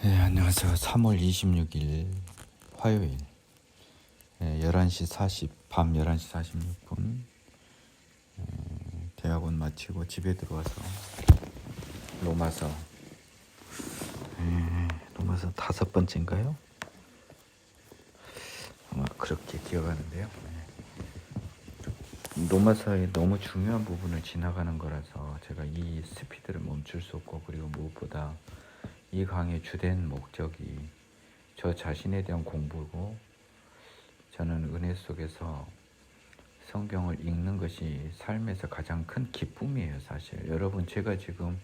네, 안녕하세요. 3월 26일 화요일 11시 밤 11시 46분 대학원 마치고 집에 들어와서 로마서 로마서 5번째인가요? 아마 그렇게 기억하는데요. 로마서의 너무 중요한 부분을 지나가는 거라서 제가 이 스피드를 멈출 수 없고, 그리고 무엇보다 이 강의 주된 목적이 저 자신에 대한 공부고, 저는 은혜 속에서 성경을 읽는 것이 삶에서 가장 큰 기쁨이에요. 사실 여러분, 제가 지금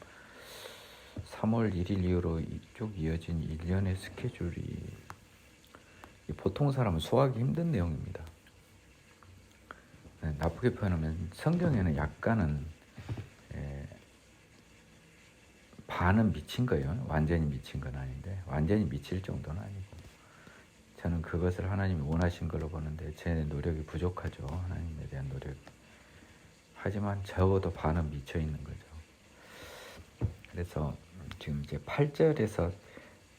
3월 1일 이후로 쭉 이어진 1년의 스케줄이 보통 사람은 소화하기 힘든 내용입니다. 나쁘게 표현하면 성경에는 약간은 반은 미친 거예요. 완전히 미친 건 아닌데, 완전히 미칠 정도는 아니고, 저는 그것을 하나님이 원하신 걸로 보는데 제 노력이 부족하죠. 하나님에 대한 노력. 하지만 적어도 반은 미쳐 있는 거죠. 그래서 지금 이제 8절에서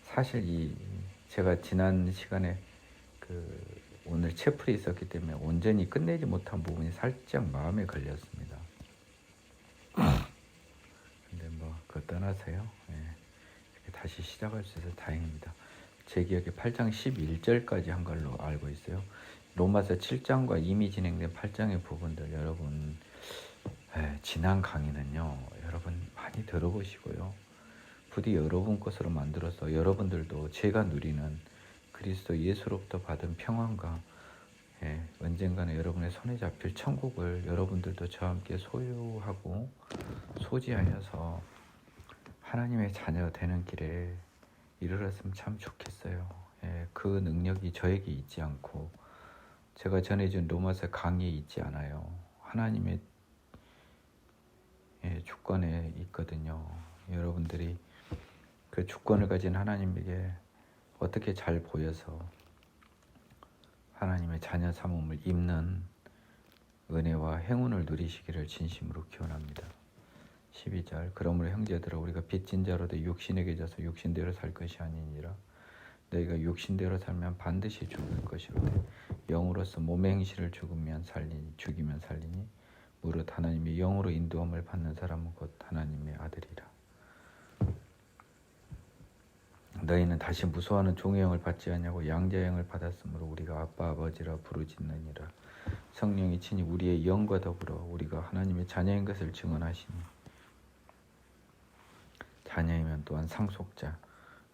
사실 제가 지난 시간에 오늘 채플이 있었기 때문에 온전히 끝내지 못한 부분이 살짝 마음에 걸렸습니다. 근데 그거 떠나서요. 이렇게 다시 시작할 수 있어서 다행입니다. 제 기억에 8장 11절까지 한 걸로 알고 있어요. 로마서 7장과 이미 진행된 8장의 부분들, 여러분 지난 강의는요, 여러분 많이 들어보시고요. 부디 여러분 것으로 만들어서 여러분들도 제가 누리는 그리스도 예수로부터 받은 평안과 언젠가는 여러분의 손에 잡힐 천국을 여러분들도 저와 함께 소유하고 소지하여서 하나님의 자녀 되는 길에 이르렀으면 참 좋겠어요. 그 능력이 저에게 있지 않고 제가 전해준 로마서 강의에 있지 않아요. 하나님의 주권에 있거든요. 여러분들이 그 주권을 가진 하나님에게 어떻게 잘 보여서 하나님의 자녀 삼음을 입는 은혜와 행운을 누리시기를 진심으로 기원합니다. 12절, 그러므로 형제들아, 우리가 빚진 자로도 육신에게 져서 육신대로 살 것이 아니니라. 너희가 육신대로 살면 반드시 죽을 것이로되 영으로서 몸의 행실을 죽이면 살리니 무릇 하나님의 영으로 인도함을 받는 사람은 곧 하나님의 아들이라. 너희는 다시 무서워하는 종의 영을 받지 아니하고 양자의 영을 받았으므로 우리가 아빠 아버지라 부르짖느니라. 성령이 친히 우리의 영과 더불어 우리가 하나님의 자녀인 것을 증언하시니, 자녀이면 또한 상속자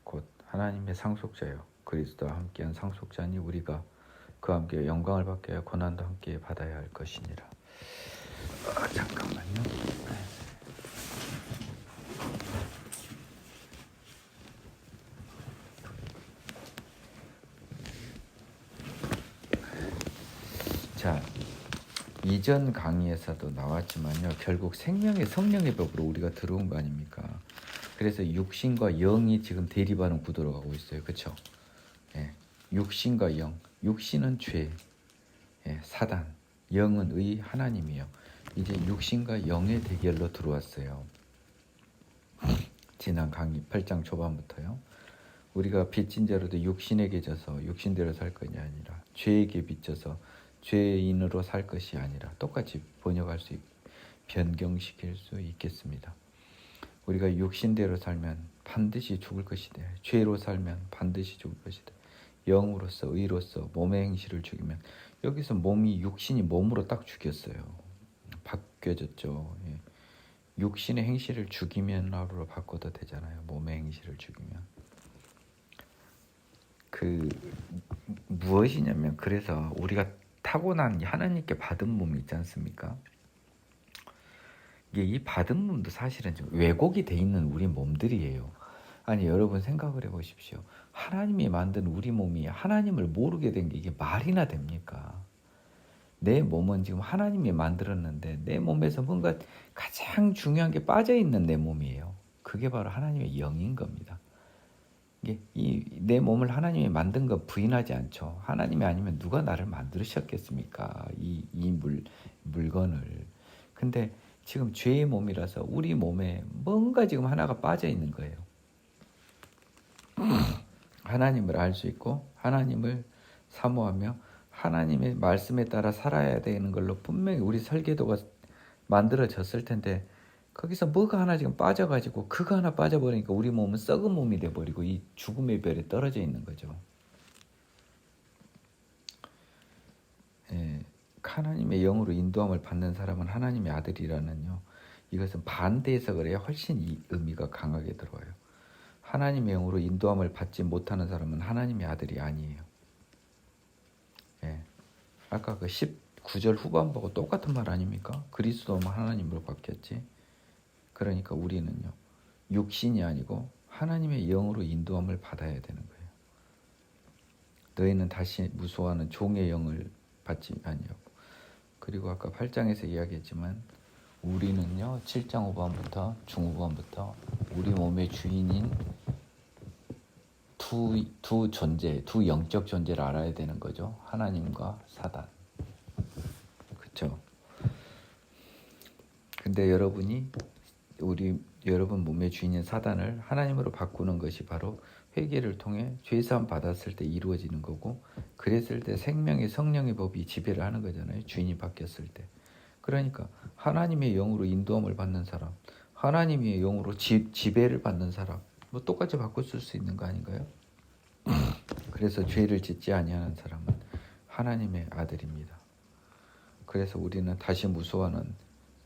곧 하나님의 상속자요 그리스도와 함께한 상속자니 우리가 그와 함께 영광을 받게 하여 고난도 함께 받아야 할 것이니라. 잠깐만요. 자, 이전 강의에서도 나왔지만요, 결국 생명의 성령의 법으로 우리가 들어온 거 아닙니까? 그래서 육신과 영이 지금 대립하는 구도로 가고 있어요. 그렇죠? 육신과 영. 육신은 죄, 사단. 영은 의, 하나님이요. 이제 육신과 영의 대결로 들어왔어요. 지난 강의 8장 초반부터요. 우리가 빚진 자로도 육신에게 져서 육신대로 살 것이 아니라 죄에게 빚져서 죄인으로 살 것이 아니라, 똑같이 번역할 수 변경시킬 수 있겠습니다. 우리가 육신대로 살면 반드시 죽을 것이다. 죄로 살면 반드시 죽을 것이다. 영으로서, 의로서 몸의 행실을 죽이면, 여기서 몸이, 육신이 몸으로 딱 죽였어요. 바뀌어졌죠. 육신의 행실을 죽이면 하루로 바꿔도 되잖아요. 몸의 행실을 죽이면. 무엇이냐면, 그래서 우리가 타고난 하나님께 받은 몸이 있지 않습니까? 이 받은 몸도 사실은 좀 왜곡이 돼 있는 우리 몸들이에요. 아니, 여러분 생각을 해보십시오. 하나님이 만든 우리 몸이 하나님을 모르게 된 게 이게 말이나 됩니까? 내 몸은 지금 하나님이 만들었는데 내 몸에서 뭔가 가장 중요한 게 빠져있는 내 몸이에요. 그게 바로 하나님의 영인 겁니다. 내 몸을 하나님이 만든 거 부인하지 않죠. 하나님이 아니면 누가 나를 만드셨겠습니까? 이 물건을. 근데 지금 죄의 몸이라서 우리 몸에 뭔가 지금 하나가 빠져 있는 거예요. 하나님을 알 수 있고 하나님을 사모하며 하나님의 말씀에 따라 살아야 되는 걸로 분명히 우리 설계도가 만들어졌을 텐데 거기서 뭐가 하나 지금 빠져가지고 그거 하나 빠져버리니까 우리 몸은 썩은 몸이 돼버리고 이 죽음의 별에 떨어져 있는 거죠. 예, 하나님의 영으로 인도함을 받는 사람은 하나님의 아들이라는요. 이것은 반대해서 그래야 훨씬 이 의미가 강하게 들어와요. 하나님의 영으로 인도함을 받지 못하는 사람은 하나님의 아들이 아니에요. 예, 아까 그 19절 후반부하고 똑같은 말 아닙니까? 그리스도만 하나님으로 바뀌었지. 그러니까 우리는요. 육신이 아니고 하나님의 영으로 인도함을 받아야 되는 거예요. 너희는 다시 무수하는 종의 영을 받지 아니하고. 그리고 아까 8장에서 이야기했지만 우리는요. 7장 후반부터 중후반부터 우리 몸의 주인인 두 존재, 두 영적 존재를 알아야 되는 거죠. 하나님과 사단. 그렇죠? 근데 여러분 몸의 주인인 사단을 하나님으로 바꾸는 것이 바로 회개를 통해 죄사함 받았을 때 이루어지는 거고, 그랬을 때 생명의 성령의 법이 지배를 하는 거잖아요. 주인이 바뀌었을 때. 그러니까 하나님의 영으로 인도함을 받는 사람, 하나님의 영으로 지배를 받는 사람, 뭐 똑같이 바꿀 수 있는 거 아닌가요? 그래서 죄를 짓지 아니하는 사람은 하나님의 아들입니다. 그래서 우리는 다시 무수하는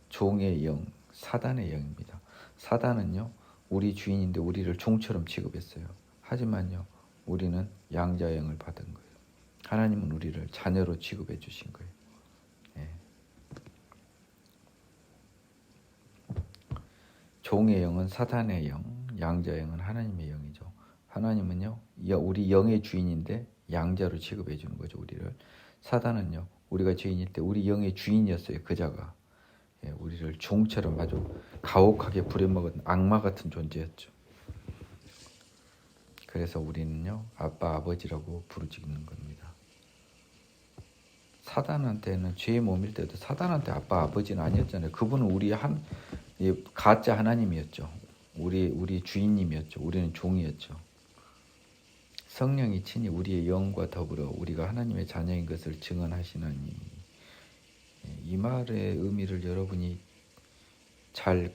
종의 영, 사단의 영입니다. 사단은요, 우리 주인인데 우리를 종처럼 취급했어요. 하지만요, 우리는 양자의 영을 받은 거예요. 하나님은 우리를 자녀로 취급해 주신 거예요. 예. 종의 영은 사단의 영, 양자의 영은 하나님의 영이죠. 하나님은요, 우리 영의 주인인데 양자로 취급해 주는 거죠, 우리를. 사단은요, 우리가 죄인일 때 우리 영의 주인이었어요, 그자가. 예, 우리를 종처럼 아주 가혹하게 부려먹은 악마 같은 존재였죠. 그래서 우리는요, 아빠, 아버지라고 부르짖는 겁니다. 사단한테는 죄의 몸일 때도 사단한테 아빠, 아버지는 아니었잖아요. 그분은 우리 가짜 하나님이었죠. 우리 주인님이었죠. 우리는 종이었죠. 성령이 친히 우리의 영과 더불어 우리가 하나님의 자녀인 것을 증언하시나니. 이 말의 의미를 여러분이 잘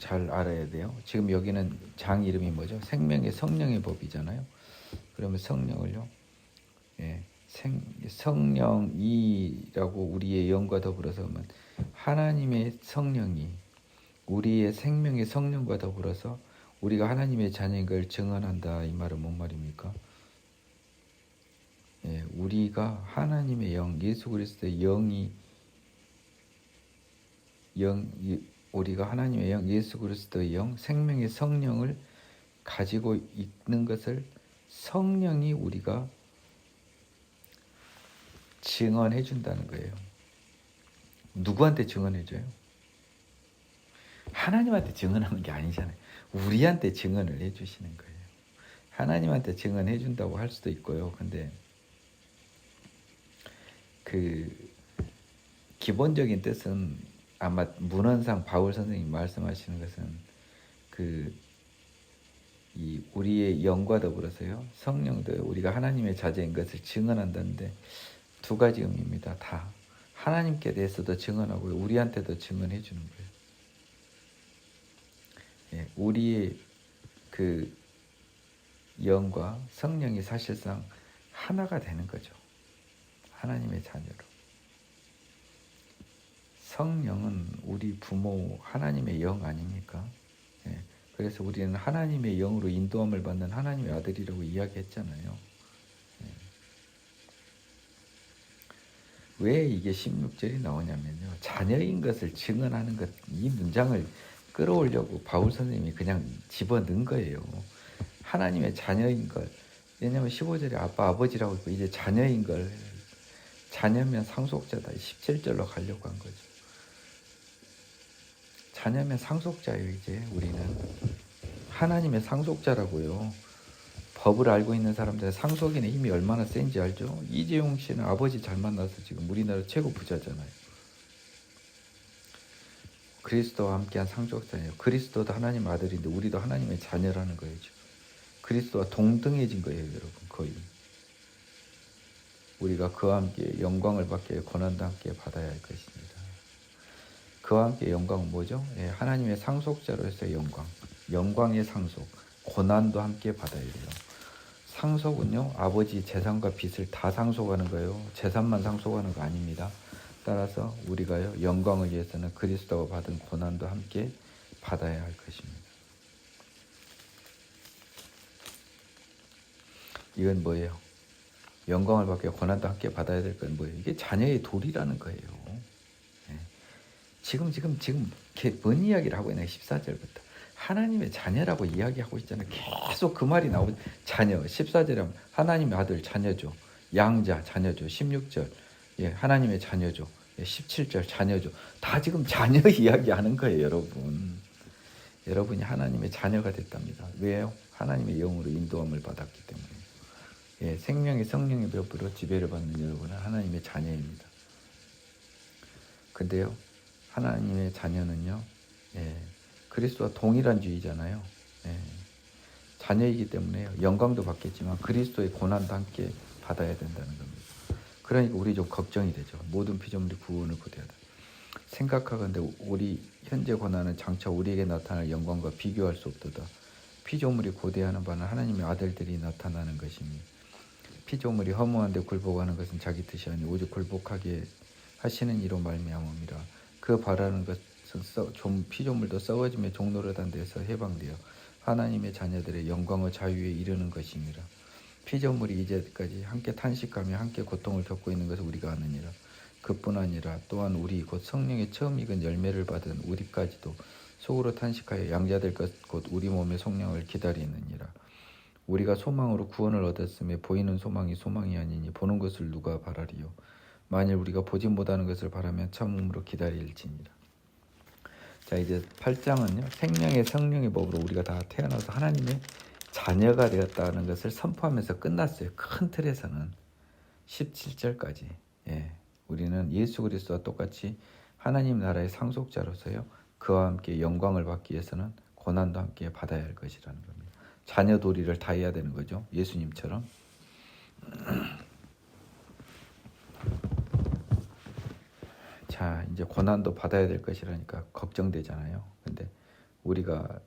알아야 돼요. 지금 여기는 장 이름이 뭐죠? 생명의 성령의 법이잖아요. 그러면 성령을요, 예, 성령이라고 우리의 영과 더불어서 하나님의 성령이 우리의 생명의 성령과 더불어서 우리가 하나님의 자녀인 걸 증언한다. 이 말은 뭔 말입니까? 예, 우리가 하나님의 영, 예수 그리스도의 우리가 하나님의 영, 예수 그리스도의 영, 생명의 성령을 가지고 있는 것을 성령이 우리가 증언해 준다는 거예요. 누구한테 증언해줘요? 하나님한테 증언하는 게 아니잖아요. 우리한테 증언을 해주시는 거예요. 하나님한테 증언해 준다고 할 수도 있고요. 근데 그 기본적인 뜻은 아마 문헌상 바울 선생님이 말씀하시는 것은 이 우리의 영과 더불어서요, 성령도 우리가 하나님의 자녀인 것을 증언한다는데 두 가지 의미입니다. 다 하나님께 대해서도 증언하고 우리한테도 증언해 주는 거예요. 예, 우리의 그 영과 성령이 사실상 하나가 되는 거죠. 하나님의 자녀로. 성령은 우리 부모 하나님의 영 아닙니까? 예, 그래서 우리는 하나님의 영으로 인도함을 받는 하나님의 아들이라고 이야기했잖아요. 예. 왜 이게 16절이 나오냐면요, 자녀인 것을 증언하는 것, 이 문장을 끌어오려고 바울 선생님이 그냥 집어넣은 거예요. 하나님의 자녀인 걸. 왜냐하면 15절에 아빠, 아버지라고 했고 이제 자녀인 걸, 자녀면 상속자다. 17절로 가려고 한 거죠. 자녀면 상속자예요. 이제 우리는 하나님의 상속자라고요. 법을 알고 있는 사람들은 상속인의 힘이 얼마나 센지 알죠? 이재용 씨는 아버지 잘 만나서 지금 우리나라 최고 부자잖아요. 그리스도와 함께한 상속자예요. 그리스도도 하나님 아들인데 우리도 하나님의 자녀라는 거예요. 지금. 그리스도와 동등해진 거예요, 여러분. 거의 우리가 그와 함께 영광을 받게 고난도 함께 받아야 할 것입니다. 그와 함께 영광은 뭐죠? 예, 하나님의 상속자로서의 영광, 영광의 상속, 고난도 함께 받아야 돼요. 상속은요, 아버지 재산과 빚을 다 상속하는 거예요. 재산만 상속하는 거 아닙니다. 따라서 우리가요, 영광을 위해서는 그리스도가 받은 고난도 함께 받아야 할 것입니다. 이건 뭐예요? 영광을 받게 고난도 함께 받아야 될 건 뭐예요? 이게 자녀의 도리라는 거예요. 예. 지금 뭔 이야기를 하고 있나요? 14절부터 하나님의 자녀라고 이야기하고 있잖아요. 계속 그 말이 나오고, 자녀. 14절에 하나님의 아들 자녀죠. 양자 자녀죠. 16절 예, 하나님의 자녀죠. 예, 17절 자녀죠. 다 지금 자녀 이야기하는 거예요, 여러분. 여러분이 하나님의 자녀가 됐답니다. 왜요? 하나님의 영으로 인도함을 받았기 때문에. 예, 생명의 성령의 법으로 지배를 받는 여러분은 하나님의 자녀입니다. 근데요, 하나님의 자녀는요, 예, 그리스도와 동일한 주의잖아요. 예, 자녀이기 때문에 영광도 받겠지만 그리스도의 고난도 함께 받아야 된다는 겁니다. 그러니까 우리 좀 걱정이 되죠. 모든 피조물이 구원을 고대하다. 생각하건대 우리 현재 고난은 장차 우리에게 나타날 영광과 비교할 수 없도다. 피조물이 고대하는 바는 하나님의 아들들이 나타나는 것입니다. 피조물이 허무한데 굴복하는 것은 자기 뜻이 아니 오직 굴복하게 하시는 이로 말미암음이라. 그 바라는 것은 좀 피조물도 썩어짐의 종노릇한 데서 해방되어 하나님의 자녀들의 영광의 자유에 이르는 것이니라. 피조물이 이제까지 함께 탄식하며 함께 고통을 겪고 있는 것을 우리가 아느니라. 그뿐 아니라 또한 우리 곧 성령의 처음 익은 열매를 받은 우리까지도 속으로 탄식하여 양자될 것 곧 우리 몸의 성령을 기다리느니라. 우리가 소망으로 구원을 얻었음에 보이는 소망이 소망이 아니니 보는 것을 누가 바라리요. 만일 우리가 보지 못하는 것을 바라면 참음으로 기다릴지니라. 자, 이제 8장은요, 생명의 성령의 법으로 우리가 다 태어나서 하나님의 자녀가 되었다는 것을 선포하면서 끝났어요. 큰 틀에서는 17절까지. 예, 우리는 예수 그리스도와 똑같이 하나님 나라의 상속자로서요, 그와 함께 영광을 받기 위해서는 고난도 함께 받아야 할 것이라는 겁니다. 자녀 도리를 다 해야 되는 거죠. 예수님처럼. 자, 이제 고난도 받아야 될 것이라니까 걱정되잖아요. 근데 우리가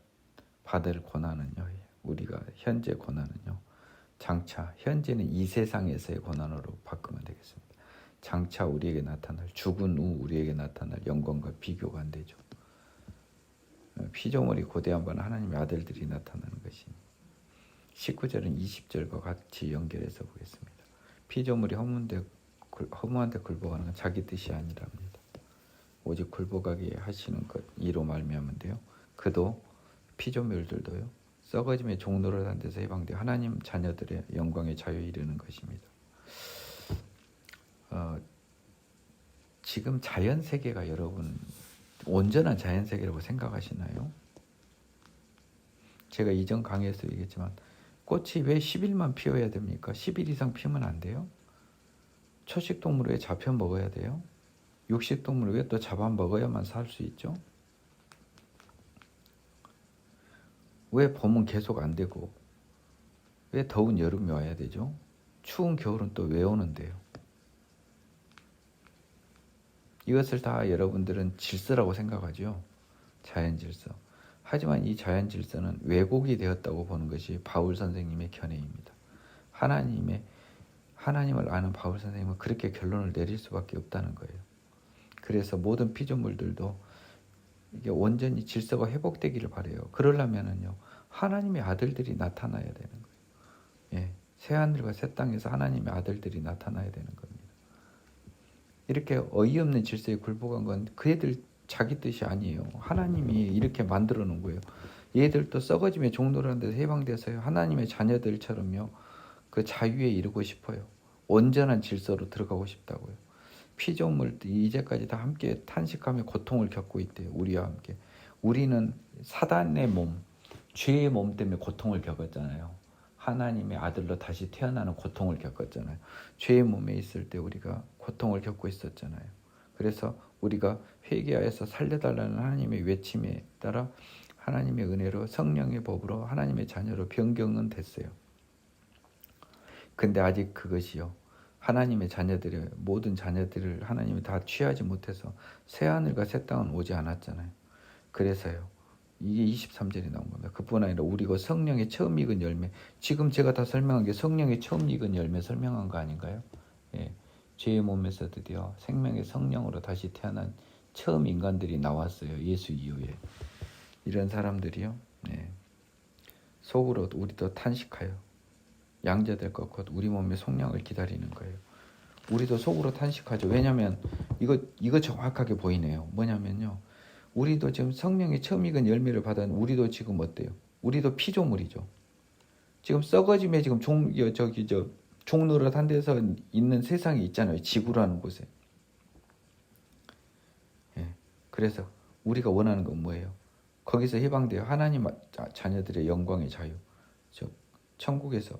받을 고난은요, 우리가 현재 고난은요, 장차 현재는 이 세상에서의 고난으로 바꾸면 되겠습니다. 장차 우리에게 나타날, 죽은 후 우리에게 나타날 영광과 비교가 안 되죠. 피조물이 고대한 바는 하나님의 아들들이 나타나는 것입니다. 19절은 20절과 같이 연결해서 보겠습니다. 피조물이 허무한데 굴복하는 건 자기 뜻이 아니랍니다. 오직 굴복하게 하시는 것 이로 말미암은데요. 그도 피조물들도요, 썩어짐의 종로를 한 데서 해방되어 하나님 자녀들의 영광의 자유에 이르는 것입니다. 지금 자연세계가 여러분 온전한 자연세계라고 생각하시나요? 제가 이전 강의에서 얘기했지만 꽃이 왜 10일만 피어야 됩니까? 10일 이상 피우면 안 돼요? 초식동물 왜 잡혀 먹어야 돼요? 육식동물 왜 또 잡아 먹어야만 살 수 있죠? 왜 봄은 계속 안 되고 왜 더운 여름이 와야 되죠? 추운 겨울은 또 왜 오는데요? 이것을 다 여러분들은 질서라고 생각하죠. 자연 질서. 하지만 이 자연 질서는 왜곡이 되었다고 보는 것이 바울 선생님의 견해입니다. 하나님을 아는 바울 선생님은 그렇게 결론을 내릴 수밖에 없다는 거예요. 그래서 모든 피조물들도 이게 온전히 질서가 회복되기를 바라요. 그러려면은요, 하나님의 아들들이 나타나야 되는 거예요. 예, 새 하늘과 새 땅에서 하나님의 아들들이 나타나야 되는 겁니다. 이렇게 어이없는 질서에 굴복한 건 그애들 자기 뜻이 아니에요. 하나님이 이렇게 만들어 놓은 거예요. 얘들도 썩어짐의 종로라는 데서 해방돼서요, 하나님의 자녀들처럼요, 그 자유에 이르고 싶어요. 온전한 질서로 들어가고 싶다고요. 피조물들이 이제까지 다 함께 탄식하며 고통을 겪고 있대요. 우리와 함께. 우리는 사단의 몸, 죄의 몸 때문에 고통을 겪었잖아요. 하나님의 아들로 다시 태어나는 고통을 겪었잖아요. 죄의 몸에 있을 때 우리가 고통을 겪고 있었잖아요. 그래서 우리가 회개하여서 살려달라는 하나님의 외침에 따라 하나님의 은혜로 성령의 법으로 하나님의 자녀로 변경은 됐어요. 근데 아직 그것이요, 하나님의 자녀들의 모든 자녀들을 하나님이 다 취하지 못해서 새 하늘과 새 땅은 오지 않았잖아요. 그래서요, 이게 23절에 나온 겁니다. 그뿐 아니라 우리가 성령의 처음 익은 열매, 지금 제가 다 설명한 게 성령의 처음 익은 열매 설명한 거 아닌가요? 예, 죄의 몸에서 드디어 생명의 성령으로 다시 태어난 처음 인간들이 나왔어요. 예수 이후에. 이런 사람들이요, 예, 속으로 우리도 탄식하여 양자될 것 곧 우리 몸의 속량을 기다리는 거예요. 우리도 속으로 탄식하죠. 왜냐하면 이거 정확하게 보이네요. 뭐냐면요, 우리도 지금 성령의 처음 익은 열매를 받은 우리도 지금 어때요? 우리도 피조물이죠. 지금 썩어짐에 지금 종노릇한 데서 있는 세상이 있잖아요. 지구라는 곳에. 예. 그래서 우리가 원하는 건 뭐예요? 거기서 해방되어 하나님 자녀들의 영광의 자유, 즉 천국에서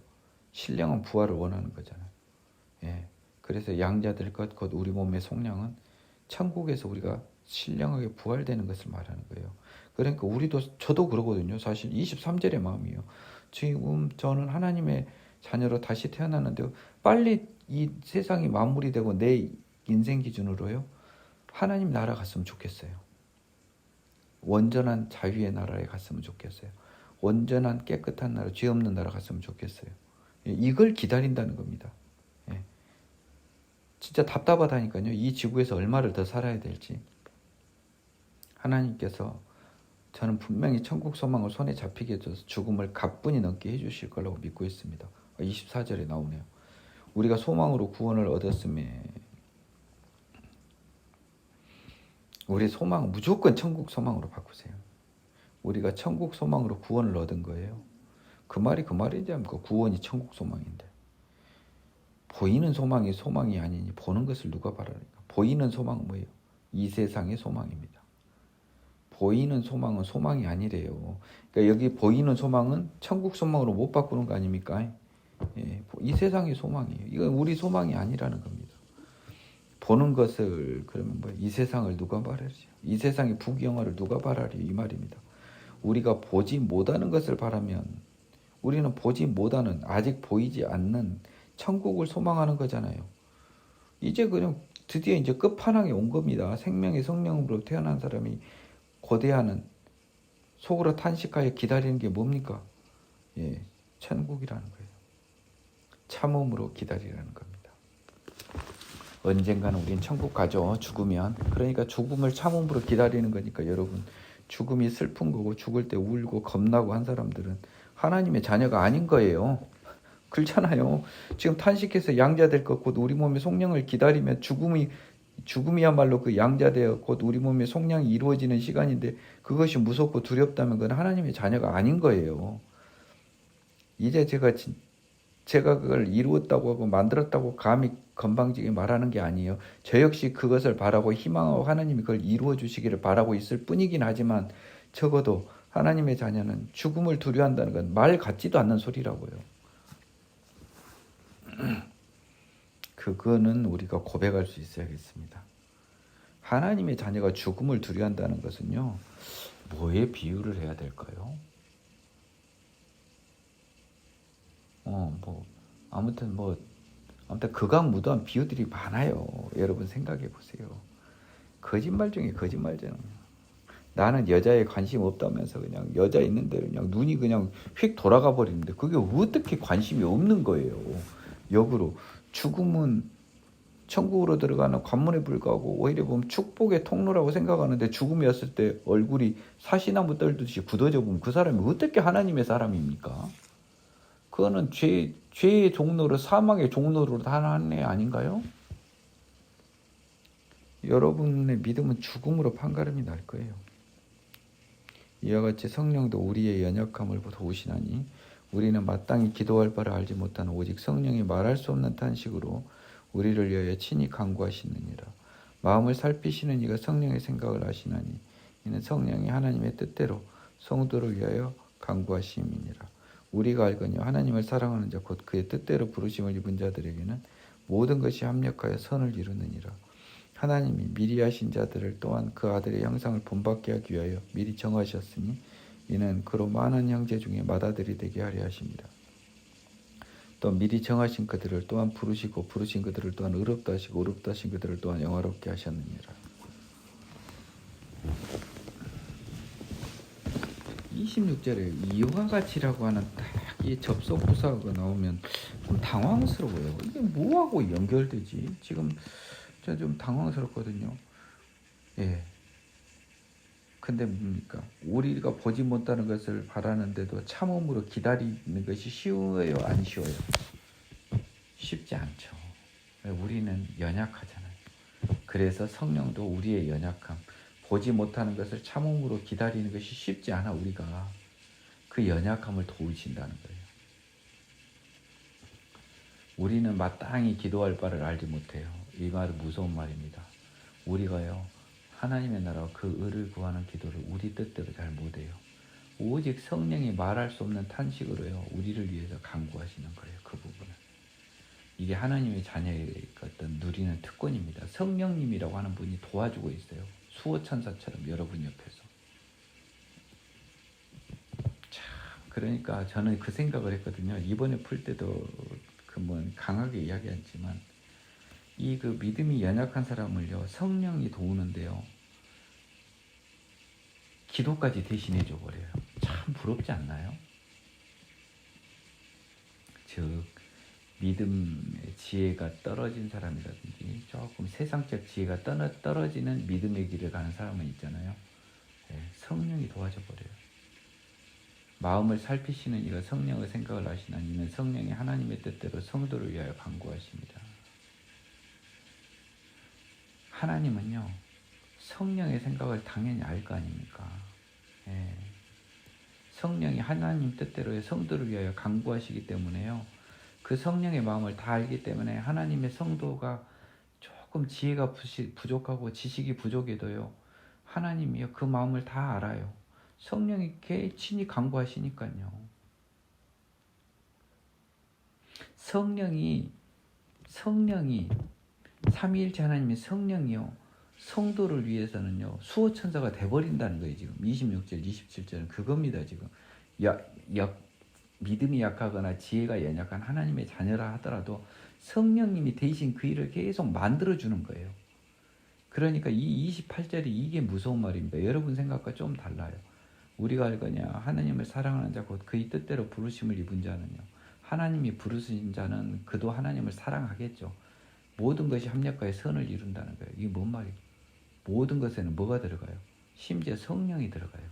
신령한 부활을 원하는 거잖아요. 예. 그래서 양자될 것 곧 우리 몸의 속량은 천국에서 우리가 신령하게 부활되는 것을 말하는 거예요. 그러니까 저도 그러거든요. 사실 23절의 마음이에요. 지금 저는 하나님의 자녀로 다시 태어났는데 빨리 이 세상이 마무리되고 내 인생 기준으로요, 하나님 나라 갔으면 좋겠어요. 온전한 자유의 나라에 갔으면 좋겠어요. 온전한 깨끗한 나라, 죄 없는 나라 갔으면 좋겠어요. 이걸 기다린다는 겁니다. 예. 진짜 답답하다니까요. 이 지구에서 얼마를 더 살아야 될지. 하나님께서 저는 분명히 천국 소망을 손에 잡히게 해줘서 죽음을 가뿐히 넘게 해주실 거라고 믿고 있습니다. 24절에 나오네요. 우리가 소망으로 구원을 얻었음에 우리 소망은 무조건 천국 소망으로 바꾸세요. 우리가 천국 소망으로 구원을 얻은 거예요. 그 말이 그 말이지 않습니까? 구원이 천국 소망인데. 보이는 소망이 소망이 아니니 보는 것을 누가 바라니까. 보이는 소망은 뭐예요? 이 세상의 소망입니다. 보이는 소망은 소망이 아니래요. 그러니까 여기 보이는 소망은 천국 소망으로 못 바꾸는 거 아닙니까? 예, 이 세상의 소망이에요. 이건 우리 소망이 아니라는 겁니다. 보는 것을 그러면 이 세상을 누가 바라지? 이 세상의 부귀영화를 누가 바라리? 이 말입니다. 우리가 보지 못하는 것을 바라면 우리는 보지 못하는, 아직 보이지 않는 천국을 소망하는 거잖아요. 이제 그냥 드디어 이제 끝판왕에 온 겁니다. 생명의 성령으로 태어난 사람이 고대하는, 속으로 탄식하여 기다리는 게 뭡니까? 예, 천국이라는 거예요. 참음으로 기다리라는 겁니다. 언젠가는 우린 천국 가죠. 죽으면. 그러니까 죽음을 참음으로 기다리는 거니까 여러분, 죽음이 슬픈 거고 죽을 때 울고 겁나고 한 사람들은 하나님의 자녀가 아닌 거예요. 그렇잖아요. 지금 탄식해서 양자될 것 곧 우리 몸의 속량을 기다리면 죽음이야말로 그 양자되어 곧 우리 몸의 속량이 이루어지는 시간인데 그것이 무섭고 두렵다면 그건 하나님의 자녀가 아닌 거예요. 이제 제가 그걸 이루었다고 하고 만들었다고 감히 건방지게 말하는 게 아니에요. 저 역시 그것을 바라고 희망하고 하나님이 그걸 이루어 주시기를 바라고 있을 뿐이긴 하지만 적어도 하나님의 자녀는 죽음을 두려워한다는 건 말 같지도 않는 소리라고요. 그거는 우리가 고백할 수 있어야겠습니다. 하나님의 자녀가 죽음을 두려워한다는 것은요, 뭐에 비유를 해야 될까요? 아무튼 극악무도한 비유들이 많아요. 여러분 생각해 보세요. 거짓말 중에 거짓말잖아요. 나는 여자에 관심 없다면서 그냥 여자 있는 대로 그냥 눈이 그냥 휙 돌아가 버리는데 그게 어떻게 관심이 없는 거예요. 역으로 죽음은 천국으로 들어가는 관문에 불과하고 오히려 보면 축복의 통로라고 생각하는데 죽음이었을 때 얼굴이 사시나무 떨듯이 굳어져 보면 그 사람이 어떻게 하나님의 사람입니까? 그거는 죄의 종로로 사망의 종로로 하는 애 아닌가요? 여러분의 믿음은 죽음으로 판가름이 날 거예요. 이와 같이 성령도 우리의 연약함을 도우시나니 우리는 마땅히 기도할 바를 알지 못하는 오직 성령이 말할 수 없는 탄식으로 우리를 위하여 친히 간구하시느니라. 마음을 살피시는 이가 성령의 생각을 아시나니 이는 성령이 하나님의 뜻대로 성도를 위하여 간구하심이니라. 우리가 알거니와 하나님을 사랑하는 자 곧 그의 뜻대로 부르심을 입은 자들에게는 모든 것이 합력하여 선을 이루느니라. 하나님이 미리 하신 자들을 또한 그 아들의 형상을 본받게 하기 위하여 미리 정하셨으니 이는 그로 많은 형제 중에 맏아들이 되게 하려 하십니다. 또 미리 정하신 그들을 또한 부르시고 부르신 그들을 또한 의롭다 하시고 의롭다 하신 그들을 또한 영화롭게 하셨느니라. 26절에 이와 같이라고 하는 딱 이 접속 부사가 나오면 좀 당황스러워요. 이게 뭐하고 연결되지? 지금 제가 좀 당황스럽거든요. 예. 근데 뭡니까? 우리가 보지 못하는 것을 바라는데도 참음으로 기다리는 것이 쉬워요, 안 쉬워요? 쉽지 않죠. 우리는 연약하잖아요. 그래서 성령도 우리의 연약함, 보지 못하는 것을 참음으로 기다리는 것이 쉽지 않아. 우리가 그 연약함을 도우신다는 거예요. 우리는 마땅히 기도할 바를 알지 못해요. 이 말은 무서운 말입니다. 우리가요, 하나님의 나라와 그 의를 구하는 기도를 우리 뜻대로 잘 못해요. 오직 성령이 말할 수 없는 탄식으로요, 우리를 위해서 간구하시는 거예요. 그 부분은. 이게 하나님의 자녀의 어떤 누리는 특권입니다. 성령님이라고 하는 분이 도와주고 있어요. 수호천사처럼 여러분 옆에서. 참, 그러니까 저는 그 생각을 했거든요. 이번에 풀 때도 강하게 이야기했지만, 이 그 믿음이 연약한 사람을요, 성령이 도우는데요, 기도까지 대신해 줘 버려요. 참 부럽지 않나요? 즉 믿음의 지혜가 떨어진 사람이라든지 조금 세상적 지혜가 떨어지는 믿음의 길을 가는 사람은 있잖아요. 네, 성령이 도와줘 버려요. 마음을 살피시는 이가 성령의 생각을 하시나니 이는 성령이 하나님의 뜻대로 성도를 위하여 간구하십니다. 하나님은요, 성령의 생각을 당연히 알 거 아닙니까? 예. 성령이 하나님 뜻대로의 성도를 위하여 간구하시기 때문에요, 그 성령의 마음을 다 알기 때문에 하나님의 성도가 조금 지혜가 부족하고 지식이 부족해도요, 하나님이요 그 마음을 다 알아요. 성령이 친히 간구하시니까요. 성령이 삼위일체 하나님의 성령이요, 성도를 위해서는요 수호천사가 돼버린다는 거예요. 지금 26절 27절은 그겁니다. 지금 믿음이 약하거나 지혜가 연약한 하나님의 자녀라 하더라도 성령님이 대신 그 일을 계속 만들어주는 거예요. 그러니까 이 28절이 이게 무서운 말입니다. 여러분 생각과 좀 달라요. 우리가 알거냐, 하나님을 사랑하는 자 곧 그의 뜻대로 부르심을 입은 자는요, 하나님이 부르신 자는 그도 하나님을 사랑하겠죠. 모든 것이 합력하여 선을 이룬다는 거예요. 이게 뭔 말이에요? 모든 것에는 뭐가 들어가요? 심지어 성령이 들어가요.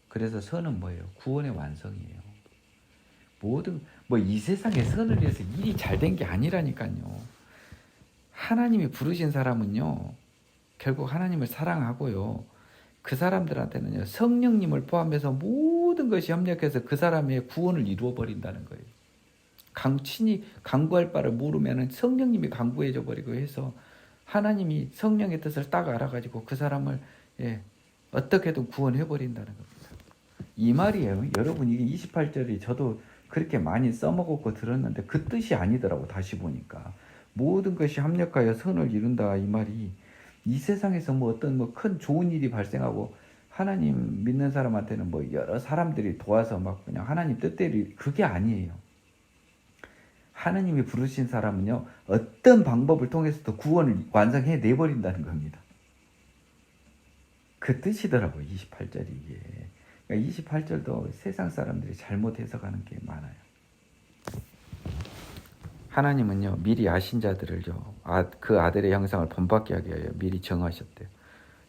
그래서 선은 뭐예요? 구원의 완성이에요. 이 세상에 선을 위해서 일이 잘 된 게 아니라니까요. 하나님이 부르신 사람은요, 결국 하나님을 사랑하고요, 그 사람들한테는요, 성령님을 포함해서 모든 것이 협력해서 그 사람의 구원을 이루어 버린다는 거예요. 친히 간구할 바를 모르면 성령님이 간구해줘 버리고 해서 하나님이 성령의 뜻을 딱 알아가지고 그 사람을 어떻게든 구원해 버린다는 겁니다. 이 말이에요. 여러분, 이게 28절이 저도 그렇게 많이 써먹었고 들었는데 그 뜻이 아니더라고. 다시 보니까 모든 것이 합력하여 선을 이룬다, 이 말이 이 세상에서 어떤 큰 좋은 일이 발생하고 하나님 믿는 사람한테는 여러 사람들이 도와서 그냥 하나님 뜻대로, 그게 아니에요. 하나님이 부르신 사람은요, 어떤 방법을 통해서도 구원을 완성해 내버린다는 겁니다. 그 뜻이더라고요, 28절이 이게. 그러니까 28절도 세상 사람들이 잘못 해석하는 게 많아요. 하나님은요, 미리 아신 자들을요, 그 아들의 형상을 본받게 하기 위하여 미리 정하셨대요.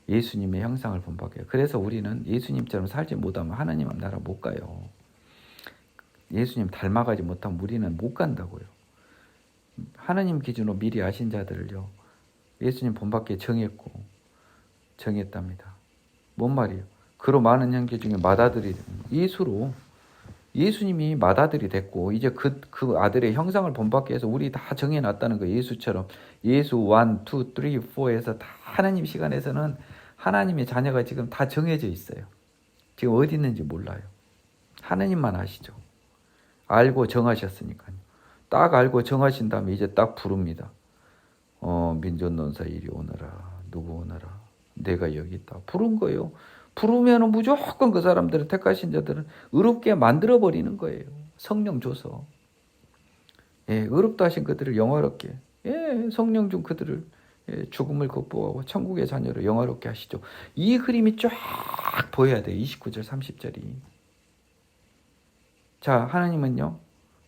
예수님의 형상을 본받게 해요. 그래서 우리는 예수님처럼 살지 못하면 하나님 나라 못 가요. 예수님 닮아가지 못하면 우리는 못 간다고요. 하나님 기준으로 미리 아신 자들을요, 예수님 본받게 정했답니다. 뭔 말이에요? 그로 많은 형제 중에 맏아들이 예수님이 맏아들이 됐고, 이제 그 아들의 형상을 본받게 해서 우리 다 정해놨다는 거예요. 예수처럼 예수 1, 2, 3, 4에서 다 하나님 시간에서는 하나님의 자녀가 지금 다 정해져 있어요. 지금 어디 있는지 몰라요. 하나님만 아시죠. 알고 정하셨으니까요. 딱 알고 정하신 다음에 이제 딱 부릅니다. 민족논사 이리 오너라. 누구 오너라. 내가 여기 있다. 부른 거예요. 부르면 무조건 그 사람들은, 택하신 자들은 의롭게 만들어 버리는 거예요. 성령 줘서. 예, 의롭다 하신 그들을 영화롭게, 예, 성령 중 그들을, 예, 죽음을 극복하고 천국의 자녀로 영화롭게 하시죠. 이 그림이 쫙 보여야 돼요. 29절 30절이. 자, 하나님은요,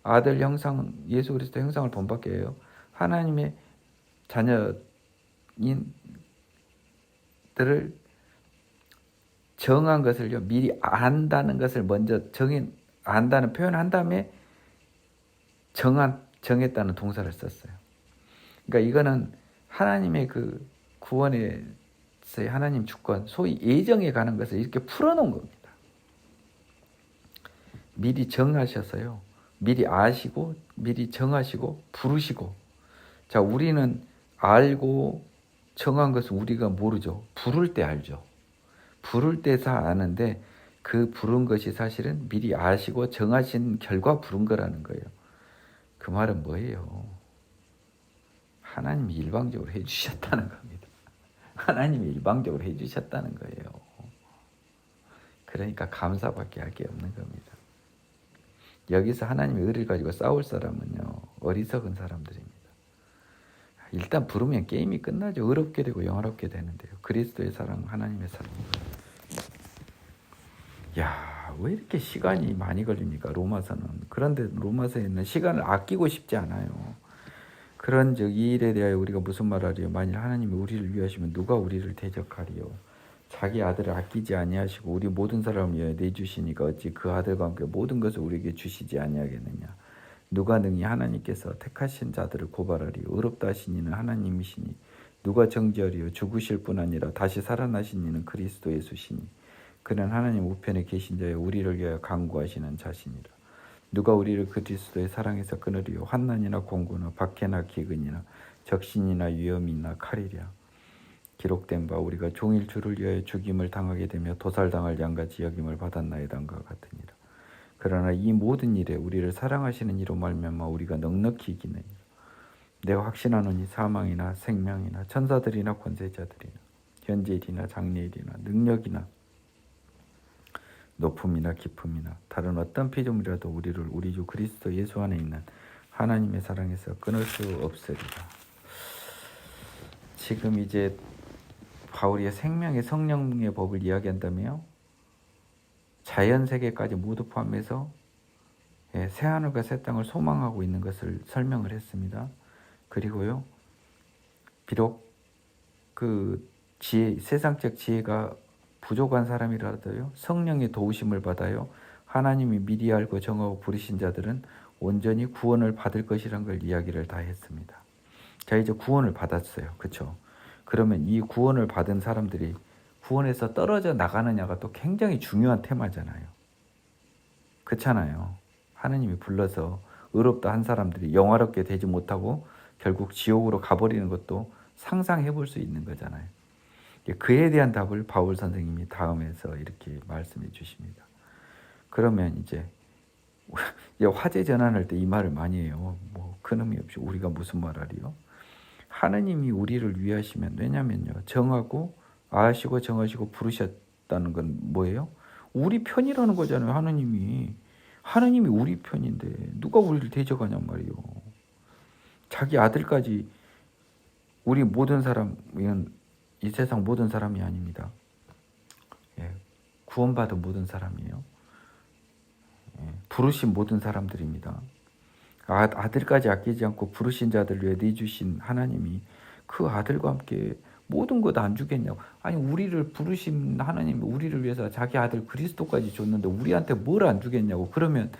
아들 형상, 예수 그리스도 형상을 본받게 해요. 하나님의 자녀인들을 정한 것을요, 미리 안다는 것을 먼저 안다는 표현을 한 다음에 정했다는 동사를 썼어요. 그러니까 이거는 하나님의 그 구원에서의 하나님 주권, 소위 예정에 관한 것을 이렇게 풀어놓은 겁니다. 미리 정하셔서요, 미리 아시고, 미리 정하시고, 부르시고. 자, 우리는 알고 정한 것은 우리가 모르죠. 부를 때 알죠. 부를 때 다 아는데, 그 부른 것이 사실은 미리 아시고 정하신 결과 부른 거라는 거예요. 그 말은 뭐예요? 하나님이 일방적으로 해주셨다는 겁니다. 하나님이 일방적으로 해주셨다는 거예요. 그러니까 감사밖에 할 게 없는 겁니다. 여기서 하나님의 의를 가지고 싸울 사람은요, 어리석은 사람들입니다. 일단 부르면 게임이 끝나죠. 의롭게 되고 영화롭게 되는데요. 그리스도의 사랑, 하나님의 사랑. 야, 왜 이렇게 시간이 많이 걸립니까? 로마서는. 그런데 로마서에는 시간을 아끼고 싶지 않아요. 그런즉 이 일에 대하여 우리가 무슨 말하리요? 만일 하나님이 우리를 위하시면 누가 우리를 대적하리요? 자기 아들을 아끼지 아니하시고 우리 모든 사람을 위하여 내주시니까 어찌 그 아들과 함께 모든 것을 우리에게 주시지 아니하겠느냐? 누가 능히 하나님께서 택하신 자들을 고발하리요? 의롭다 하신 이는 하나님이시니 누가 정죄하리요? 죽으실 뿐 아니라 다시 살아나신 이는 그리스도 예수시니 그는 하나님 우편에 계신 자여 우리를 위하여 간구하시는 자시니라. 누가 우리를 그리스도의 사랑에서 끊으리요? 환난이나 공고나 박해나 기근이나 적신이나 위험이나 칼이랴. 기록된 바 우리가 종일 주를 위하여 죽임을 당하게 되며 도살당할 양같이 여김을 받았나이다과 같으니라. 그러나 이 모든 일에 우리를 사랑하시는 이로 말미암아 우리가 넉넉히 이기느니라. 내가 확신하노니 사망이나 생명이나 천사들이나 권세자들이나 현재일이나 장래일이나 능력이나 높음이나 깊음이나 다른 어떤 피조물이라도 우리를 우리 주 그리스도 예수 안에 있는 하나님의 사랑에서 끊을 수 없으리라. 지금 이제 바울이 생명의 성령의 법을 이야기한다며 자연세계까지 모두 포함해서 새하늘과 새 땅을 소망하고 있는 것을 설명을 했습니다. 그리고요, 비록 그 세상적 지혜가 부족한 사람이라도요, 성령의 도우심을 받아요, 하나님이 미리 알고 정하고 부르신 자들은 온전히 구원을 받을 것이란 걸 이야기를 다 했습니다. 자, 이제 구원을 받았어요. 그렇죠? 그러면 이 구원을 받은 사람들이 구원에서 떨어져 나가느냐가 또 굉장히 중요한 테마잖아요. 그렇잖아요. 하나님이 불러서 의롭다 한 사람들이 영화롭게 되지 못하고 결국 지옥으로 가버리는 것도 상상해 볼 수 있는 거잖아요. 그에 대한 답을 바울 선생님이 다음에서 이렇게 말씀해 주십니다. 그러면 이제 화제 전환할 때 이 말을 많이 해요. 뭐 큰 의미 없이 우리가 무슨 말하리요? 하느님이 우리를 위하시면, 왜냐면요, 정하고 아시고 정하시고 부르셨다는 건 뭐예요? 우리 편이라는 거잖아요. 하느님이 우리 편인데 누가 우리를 대적하냔 말이요. 자기 아들까지. 우리 모든 사람은 이 세상 모든 사람이 아닙니다. 구원받은 모든 사람이에요. 부르신 모든 사람들입니다. 아들까지 아끼지 않고 부르신 자들 위해 내주신 하나님이 그 아들과 함께 모든 것 안 주겠냐고. 아니, 우리를 부르신 하나님이 우리를 위해서 자기 아들 그리스도까지 줬는데 우리한테 뭘 안 주겠냐고. 그러면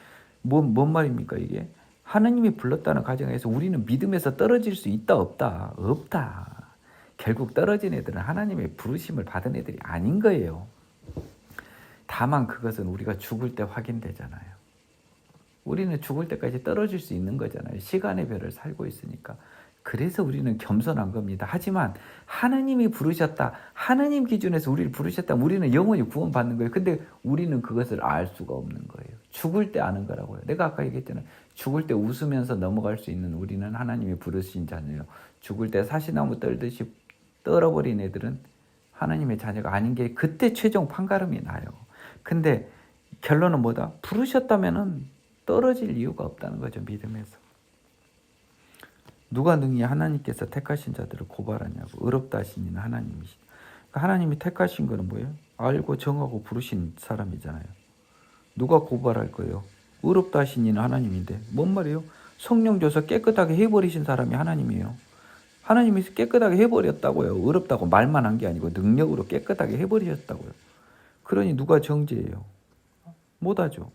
뭔 말입니까 이게? 하나님이 불렀다는 가정에서 우리는 믿음에서 떨어질 수 있다 없다? 없다. 결국 떨어진 애들은 하나님의 부르심을 받은 애들이 아닌 거예요. 다만 그것은 우리가 죽을 때 확인되잖아요. 우리는 죽을 때까지 떨어질 수 있는 거잖아요. 시간의 별을 살고 있으니까. 그래서 우리는 겸손한 겁니다. 하지만 하나님이 부르셨다, 하나님 기준에서 우리를 부르셨다면 우리는 영원히 구원받는 거예요. 근데 우리는 그것을 알 수가 없는 거예요. 죽을 때 아는 거라고요. 내가 아까 얘기했잖아요. 죽을 때 웃으면서 넘어갈 수 있는 우리는 하나님이 부르신 자녀예요. 죽을 때 사시나무 떨듯이 떨어버린 애들은 하나님의 자녀가 아닌 게 그때 최종 판가름이 나요. 근데 결론은 뭐다? 부르셨다면은 떨어질 이유가 없다는 거죠. 믿음에서. 누가 능히 하나님께서 택하신 자들을 고발하냐고. 의롭다 하신 이는 하나님이시다. 그러니까 하나님이 택하신 거는 뭐예요? 알고 정하고 부르신 사람이잖아요. 누가 고발할 거예요? 의롭다 하신 이는 하나님인데 뭔 말이에요? 성령 줘서 깨끗하게 해버리신 사람이 하나님이에요. 하나님이 깨끗하게 해버렸다고요. 의롭다고 말만 한 게 아니고 능력으로 깨끗하게 해버리셨다고요. 그러니 누가 정죄해요? 못하죠.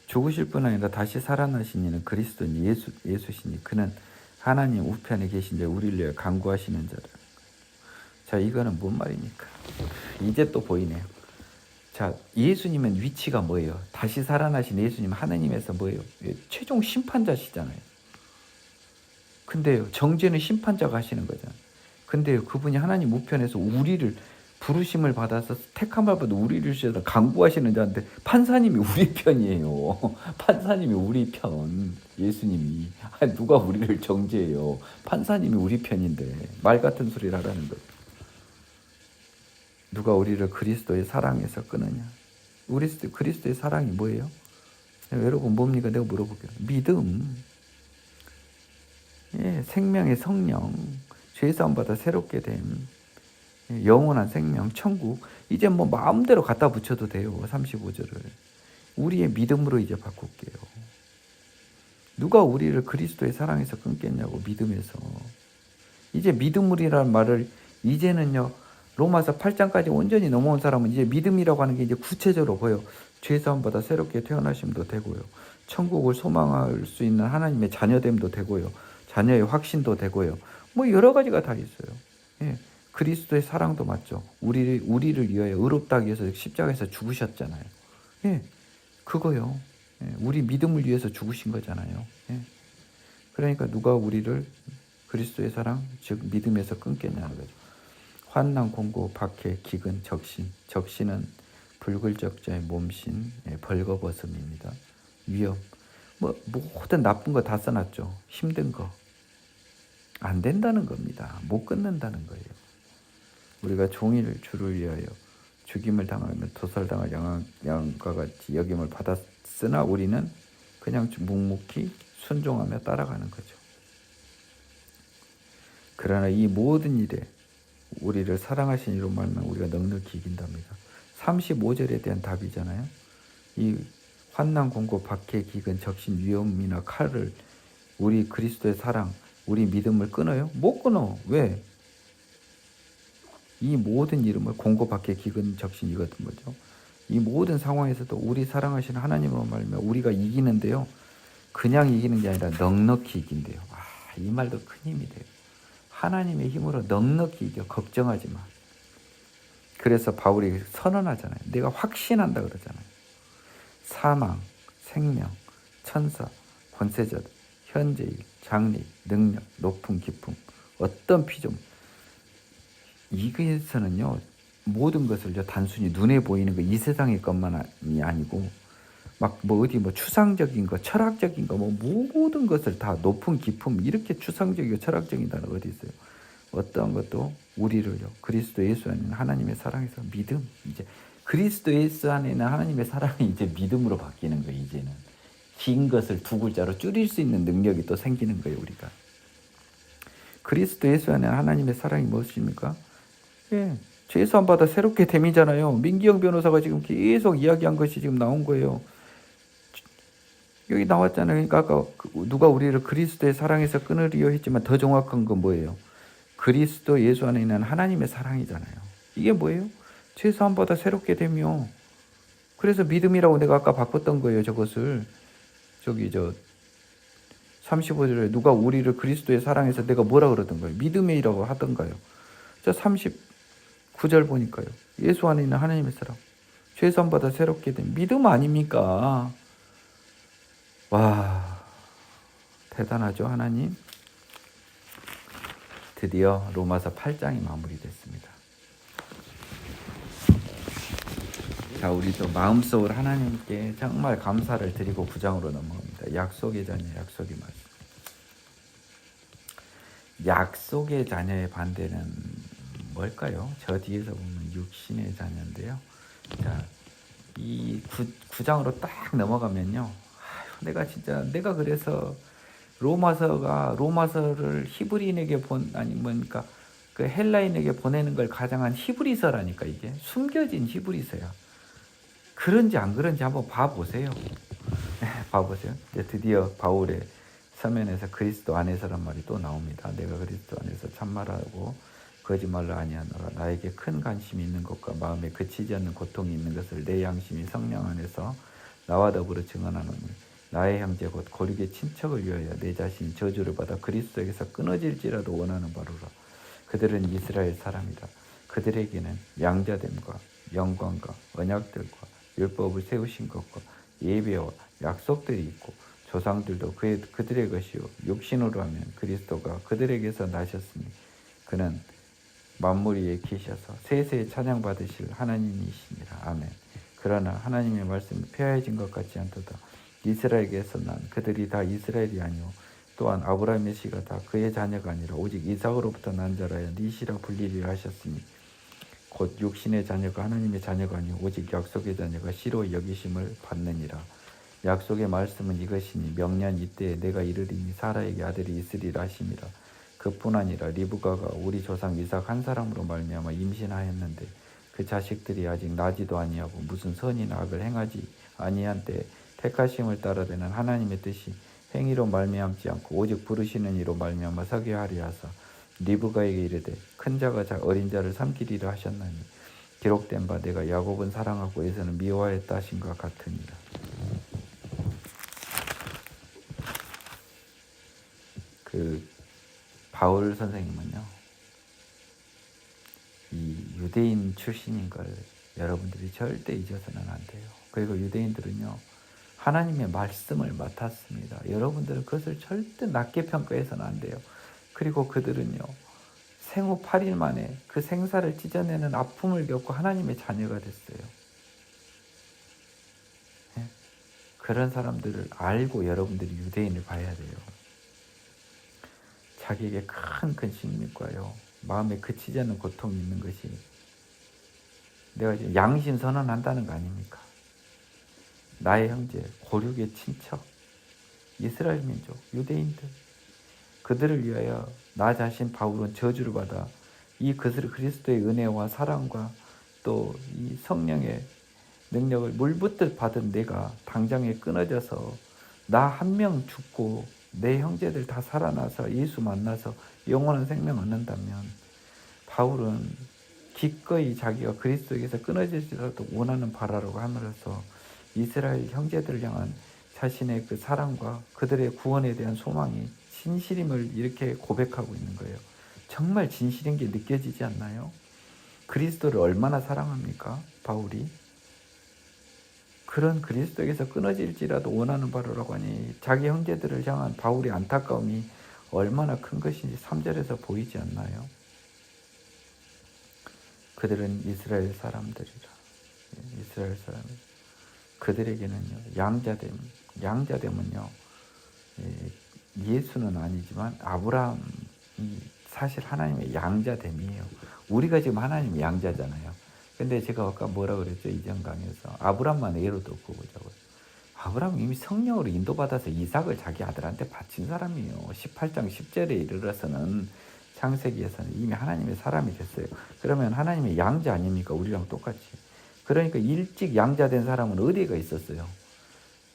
죽으실 뿐 아니라 다시 살아나신 이는 그리스도니 예수시니 그는 하나님 우편에 계신 자 우리를 위해 간구하시는 자라. 자, 이거는 뭔 말입니까? 이제 또 보이네요. 자, 예수님은 위치가 뭐예요? 다시 살아나신 예수님 하나님에서 뭐예요? 최종 심판자시잖아요. 근데요, 정죄는 심판자가 하시는 거잖아요. 근데요, 그분이 하나님 우편에서 우리를 부르심을 받아서 택함을 받아 우리를 주셔서 간구하시는 자인데 판사님이 우리 편이에요. 판사님이 우리 편. 예수님이. 누가 우리를 정죄해요. 판사님이 우리 편인데 말 같은 소리를 하라는 거예요. 누가 우리를 그리스도의 사랑에서 끊느냐. 그리스도의 사랑이 뭐예요? 여러분 뭡니까? 내가 물어볼게요. 믿음. 예, 생명의 성령. 죄사함 받아 새롭게 됨. 영원한 생명, 천국. 이제 뭐 마음대로 갖다 붙여도 돼요. 35절을. 우리의 믿음으로 이제 바꿀게요. 누가 우리를 그리스도의 사랑에서 끊겠냐고. 믿음에서. 이제 믿음이라는 말을 이제는요. 로마서 8장까지 온전히 넘어온 사람은 이제 믿음이라고 하는 게 이제 구체적으로 보여. 죄사함보다 새롭게 태어나심도 되고요. 천국을 소망할 수 있는 하나님의 자녀됨도 되고요. 자녀의 확신도 되고요. 뭐 여러 가지가 다 있어요. 예. 그리스도의 사랑도 맞죠. 우리를 위하여 의롭다 하기 위해서 십자가에서 죽으셨잖아요. 예, 그거요. 예, 우리 믿음을 위해서 죽으신 거잖아요. 예. 그러니까 누가 우리를 그리스도의 사랑, 즉 믿음에서 끊겠냐는 거죠. 환난, 공고, 박해, 기근, 적신. 적신은 불글적자의 몸신, 예, 벌거벗음입니다. 위험. 모든 나쁜 거 다 써놨죠. 힘든 거. 안 된다는 겁니다. 못 끊는다는 거예요. 우리가 종일 주를 위하여 죽임을 당하면 도살당할 양과 같이 여김을 받았으나 우리는 그냥 묵묵히 순종하며 따라가는 거죠. 그러나 이 모든 일에 우리를 사랑하신 이로 말하면 우리가 넉넉히 이긴답니다. 35절에 대한 답이잖아요. 이 환난, 공고, 박해, 기근, 적신, 위험이나 칼을 우리 그리스도의 사랑, 우리 믿음을 끊어요? 못 끊어. 왜? 이 모든 이름을 공고, 박해, 기근, 적신 이거든 거죠. 이 모든 상황에서도 우리 사랑하시는 하나님으로 말하면 우리가 이기는데요. 그냥 이기는 게 아니라 넉넉히 이긴대요. 이 말도 큰 힘이 돼요. 하나님의 힘으로 넉넉히 이겨. 걱정하지 마. 그래서 바울이 선언하잖아요. 내가 확신한다 그러잖아요. 사망, 생명, 천사, 권세자들, 현재일, 장래, 능력, 높음, 깊음, 어떤 피조 이것에서는요 모든 것을요 단순히 눈에 보이는 거 이 세상의 것만이 아니고 막 어디 추상적인 거, 철학적인 거 모든 것을 다 높은 깊음 이렇게 추상적이고 철학적인 단어가 어디 있어요? 어떠한 것도 우리를요 그리스도 예수 안에 있는 하나님의 사랑에서 믿음 이제 그리스도 예수 안에 있는 하나님의 사랑이 이제 믿음으로 바뀌는 거예요. 이제는 긴 것을 두 글자로 줄일 수 있는 능력이 또 생기는 거예요. 우리가 그리스도 예수 안에 하나님의 사랑이 무엇입니까? 예, 죄사함 받아 새롭게 됨이잖아요. 민기영 변호사가 지금 계속 이야기한 것이 지금 나온 거예요. 여기 나왔잖아요. 그러니까 아까 누가 우리를 그리스도의 사랑에서 끊으리요 했지만 더 정확한 건 뭐예요? 그리스도 예수 안에 있는 하나님의 사랑이잖아요. 이게 뭐예요? 죄사함 받아 새롭게 되며 그래서 믿음이라고 내가 아까 바꿨던 거예요. 저것을 35절에 누가 우리를 그리스도의 사랑에서 내가 뭐라 그러던 거예요? 믿음이라고 하던가요? 자 39절 보니까요. 예수 안에 있는 하나님의 사랑 죄사함 받아 새롭게 된 믿음 아닙니까? 와 대단하죠 하나님. 드디어 로마서 8장이 마무리됐습니다. 자 우리도 마음속으로 하나님께 정말 감사를 드리고 9장으로 넘어갑니다. 약속의 자녀 약속의 말씀. 약속의 자녀의 반대는 뭘까요? 저 뒤에서 보면 육신의 자녀인데요. 자, 이 9장으로 딱 넘어가면요. 아휴, 내가 그래서 로마서를 히브리인에게 아니 뭡니까? 그 헬라인에게 보내는 걸 가장한 히브리서라니까 이게 숨겨진 히브리서야. 그런지 안 그런지 한번 봐보세요. 봐보세요. 이제 드디어 바울의 서면에서 그리스도 안에서란 말이 또 나옵니다. 내가 그리스도 안에서 참말하고 거짓말로 아니하노라. 나에게 큰 관심이 있는 것과 마음에 그치지 않는 고통이 있는 것을 내 양심이 성령 안에서 나와 더불어 증언하노니 나의 형제 곧 고륙의 친척을 위하여 내 자신이 저주를 받아 그리스도에게서 끊어질지라도 원하는 바로라. 그들은 이스라엘 사람이라. 그들에게는 양자됨과 영광과 언약들과 율법을 세우신 것과 예배와 약속들이 있고 조상들도 그들의 것이요 육신으로 하면 그리스도가 그들에게서 나셨으니 그는 만물 위에 계셔서 세세에 찬양받으실 하나님이시니라. 아멘. 그러나 하나님의 말씀이 폐하여진 것 같지 않도다. 이스라엘에게서 난 그들이 다 이스라엘이 아니오 또한 아브라함의 씨가 다 그의 자녀가 아니라 오직 이삭으로부터 난 자라야 네 씨라 불리리라 하셨으니 곧 육신의 자녀가 하나님의 자녀가 아니오 오직 약속의 자녀가 씨로 여기심을 받느니라. 약속의 말씀은 이것이니 명년 이때에 내가 이르리니 사라에게 아들이 있으리라 하심이라. 그뿐 아니라 리브가가 우리 조상 이삭 한 사람으로 말미암아 임신하였는데 그 자식들이 아직 나지도 아니하고 무슨 선이나 악을 행하지 아니한 때에 택하심을 따라되는 하나님의 뜻이 행위로 말미암지 않고 오직 부르시는 이로 말미암아 서게 하리 하사 리브가에게 이르되 큰 자가 어린 자를 삼키리라 하셨나니 기록된 바 내가 야곱은 사랑하고 에서는 미워하였다 하신과 같으니라. 그 바울 선생님은요, 이 유대인 출신인 걸 여러분들이 절대 잊어서는 안 돼요. 그리고 유대인들은요, 하나님의 말씀을 맡았습니다. 여러분들은 그것을 절대 낮게 평가해서는 안 돼요. 그리고 그들은요, 생후 8일 만에 그 생사를 찢어내는 아픔을 겪고 하나님의 자녀가 됐어요. 네? 그런 사람들을 알고 여러분들이 유대인을 봐야 돼요. 자기에게 큰 근심과요 마음에 그치지 않는 고통이 있는 것이 내가 이제 양심 선언한다는 거 아닙니까? 나의 형제, 고륙의 친척, 이스라엘 민족, 유대인들 그들을 위하여 나 자신 바울은 저주를 받아 이 그리스도의 은혜와 사랑과 또 이 성령의 능력을 물붓듯 받은 내가 당장에 끊어져서 나 한 명 죽고 내 형제들 다 살아나서 예수 만나서 영원한 생명 얻는다면 바울은 기꺼이 자기가 그리스도에게서 끊어지지라도 원하는 바라라고 함으로써 이스라엘 형제들을 향한 자신의 그 사랑과 그들의 구원에 대한 소망이 진실임을 이렇게 고백하고 있는 거예요. 정말 진실인 게 느껴지지 않나요? 그리스도를 얼마나 사랑합니까? 바울이. 그런 그리스도에게서 끊어질지라도 원하는 바로라고 하니 자기 형제들을 향한 바울의 안타까움이 얼마나 큰 것인지 3절에서 보이지 않나요? 그들은 이스라엘 사람들이라. 이스라엘 사람. 그들에게는요, 양자됨은요, 예수는 아니지만 아브라함이 사실 하나님의 양자됨이에요. 우리가 지금 하나님의 양자잖아요. 근데 제가 아까 뭐라 그랬죠? 이전 강에서 아브라함만 예로 들고 보자고요. 아브라함은 이미 성령으로 인도받아서 이삭을 자기 아들한테 바친 사람이에요. 18장 10절에 이르러서는 창세기에서는 이미 하나님의 사람이 됐어요. 그러면 하나님의 양자 아닙니까? 우리랑 똑같이. 그러니까 일찍 양자된 사람은 어디가 있었어요?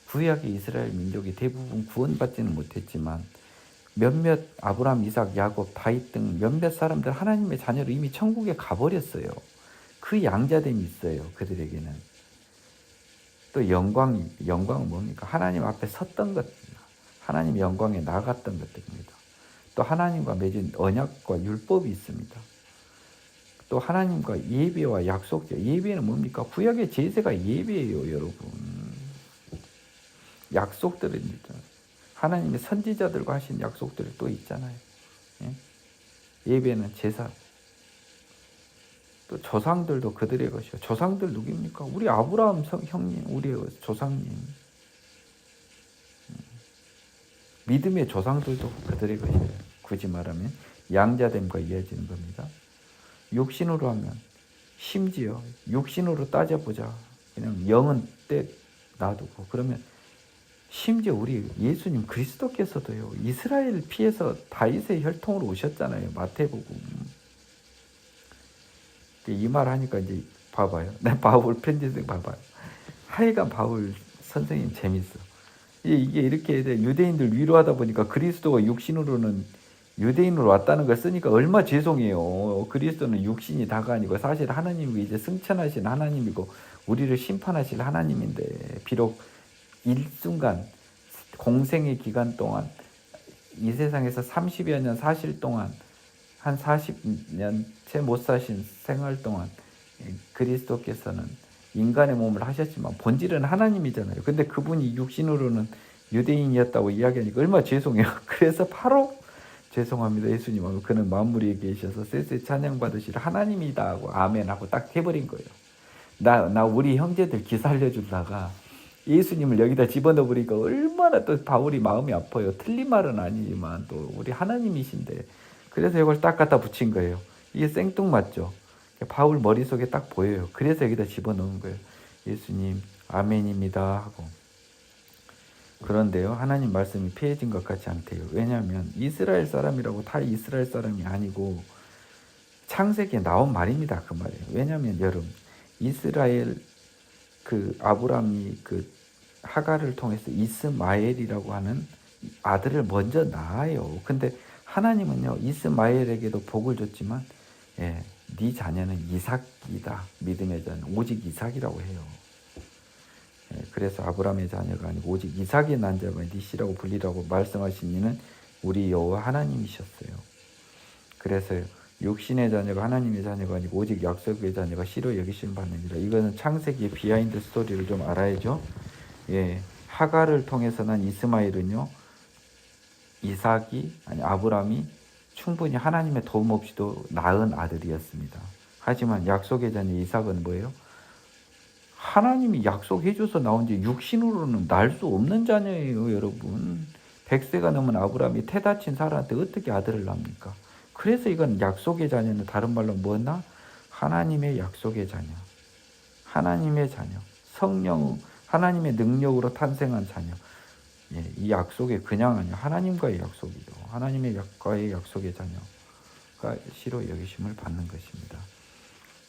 구약의 이스라엘 민족이 대부분 구원받지는 못했지만 몇몇 아브라함, 이삭, 야곱, 다윗 등 몇몇 사람들 하나님의 자녀로 이미 천국에 가버렸어요. 그 양자됨이 있어요. 그들에게는. 또 영광은 뭡니까? 하나님 앞에 섰던 것, 하나님 영광에 나갔던 것들입니다. 또 하나님과 맺은 언약과 율법이 있습니다. 또 하나님과 예배와 약속자. 예배는 뭡니까? 구약의 제사가 예배예요, 여러분. 약속들은 하나님의 선지자들과 하신 약속들이 또 있잖아요. 예배는 제사. 또 조상들도 그들의 것이요. 조상들 누굽니까? 우리 아브라함 형님, 우리의 조상님. 믿음의 조상들도 그들의 것이에요. 굳이 말하면 양자됨과 이어지는 겁니다. 육신으로 하면 심지어 육신으로 따져보자. 그냥 영은 때 놔두고 그러면 심지어 우리 예수님 그리스도께서도요. 이스라엘 피해서 다윗의 혈통으로 오셨잖아요. 마태복음. 이 말 하니까 이제 봐봐요. 내 바울 편지생 봐봐요. 하여간 바울 선생님 재밌어. 이게 이렇게 유대인들 위로하다 보니까 그리스도가 육신으로는 유대인으로 왔다는 걸 쓰니까 얼마 죄송해요. 그리스도는 육신이 다가 아니고 사실 하나님이 이제 승천하신 하나님이고 우리를 심판하실 하나님인데 비록 일순간 공생의 기간 동안 이 세상에서 30여 년 사실 동안 한 40년 채 못 사신 생활 동안 그리스도께서는 인간의 몸을 하셨지만 본질은 하나님이잖아요. 근데 그분이 육신으로는 유대인이었다고 이야기하니까 얼마나 죄송해요. 그래서 바로 죄송합니다 예수님 하고 그는 만물에 계셔서 쎄쎄 찬양 받으실 하나님이다 하고 아멘 하고 딱 해버린 거예요. 나 우리 형제들 기사 알려주다가 예수님을 여기다 집어넣어 버리니까 얼마나 또 바울이 마음이 아파요. 틀린 말은 아니지만 또 우리 하나님이신데 그래서 이걸 딱 갖다 붙인 거예요. 이게 생뚱맞죠. 바울 머릿속에 딱 보여요. 그래서 여기다 집어넣은 거예요. 예수님 아멘입니다 하고. 그런데요 하나님 말씀이 피해진 것 같지 않대요. 왜냐하면 이스라엘 사람이라고 다 이스라엘 사람이 아니고 창세기에 나온 말입니다. 그 말이에요. 왜냐하면 여러분 이스라엘 그 아브라함이 그 하갈을 통해서 이스마엘이라고 하는 아들을 먼저 낳아요. 근데 하나님은요 이스마엘에게도 복을 줬지만 네 자녀는 이삭이다. 믿음의 자녀 오직 이삭이라고 해요. 그래서 아브라함의 자녀가 아니고 오직 이삭의 난 자가 네 씨라고 불리라고 말씀하신 이는 우리 여호와 하나님이셨어요. 그래서 육신의 자녀가 하나님의 자녀가 아니고 오직 약속의 자녀가 씨로 여기심 받느니라. 이거는 창세기의 비하인드 스토리를 좀 알아야죠. 예, 하갈을 통해서 난 이스마엘은요 이삭이 아니 아브라함이 충분히 하나님의 도움 없이도 낳은 아들이었습니다. 하지만 약속의 자녀 이삭은 뭐예요? 하나님이 약속해줘서 나온 지 육신으로는 날 수 없는 자녀예요, 여러분. 100세가 넘은 아브라함이 태다친 사라한테 어떻게 아들을 낳습니까? 그래서 이건 약속의 자녀는 다른 말로 뭐나? 하나님의 약속의 자녀. 하나님의 자녀. 성령, 하나님의 능력으로 탄생한 자녀. 예, 이 약속이 그냥 아니야. 하나님과의 약속이죠. 하나님의 과의 약속의 자녀가 씨로 여기심을 받는 것입니다.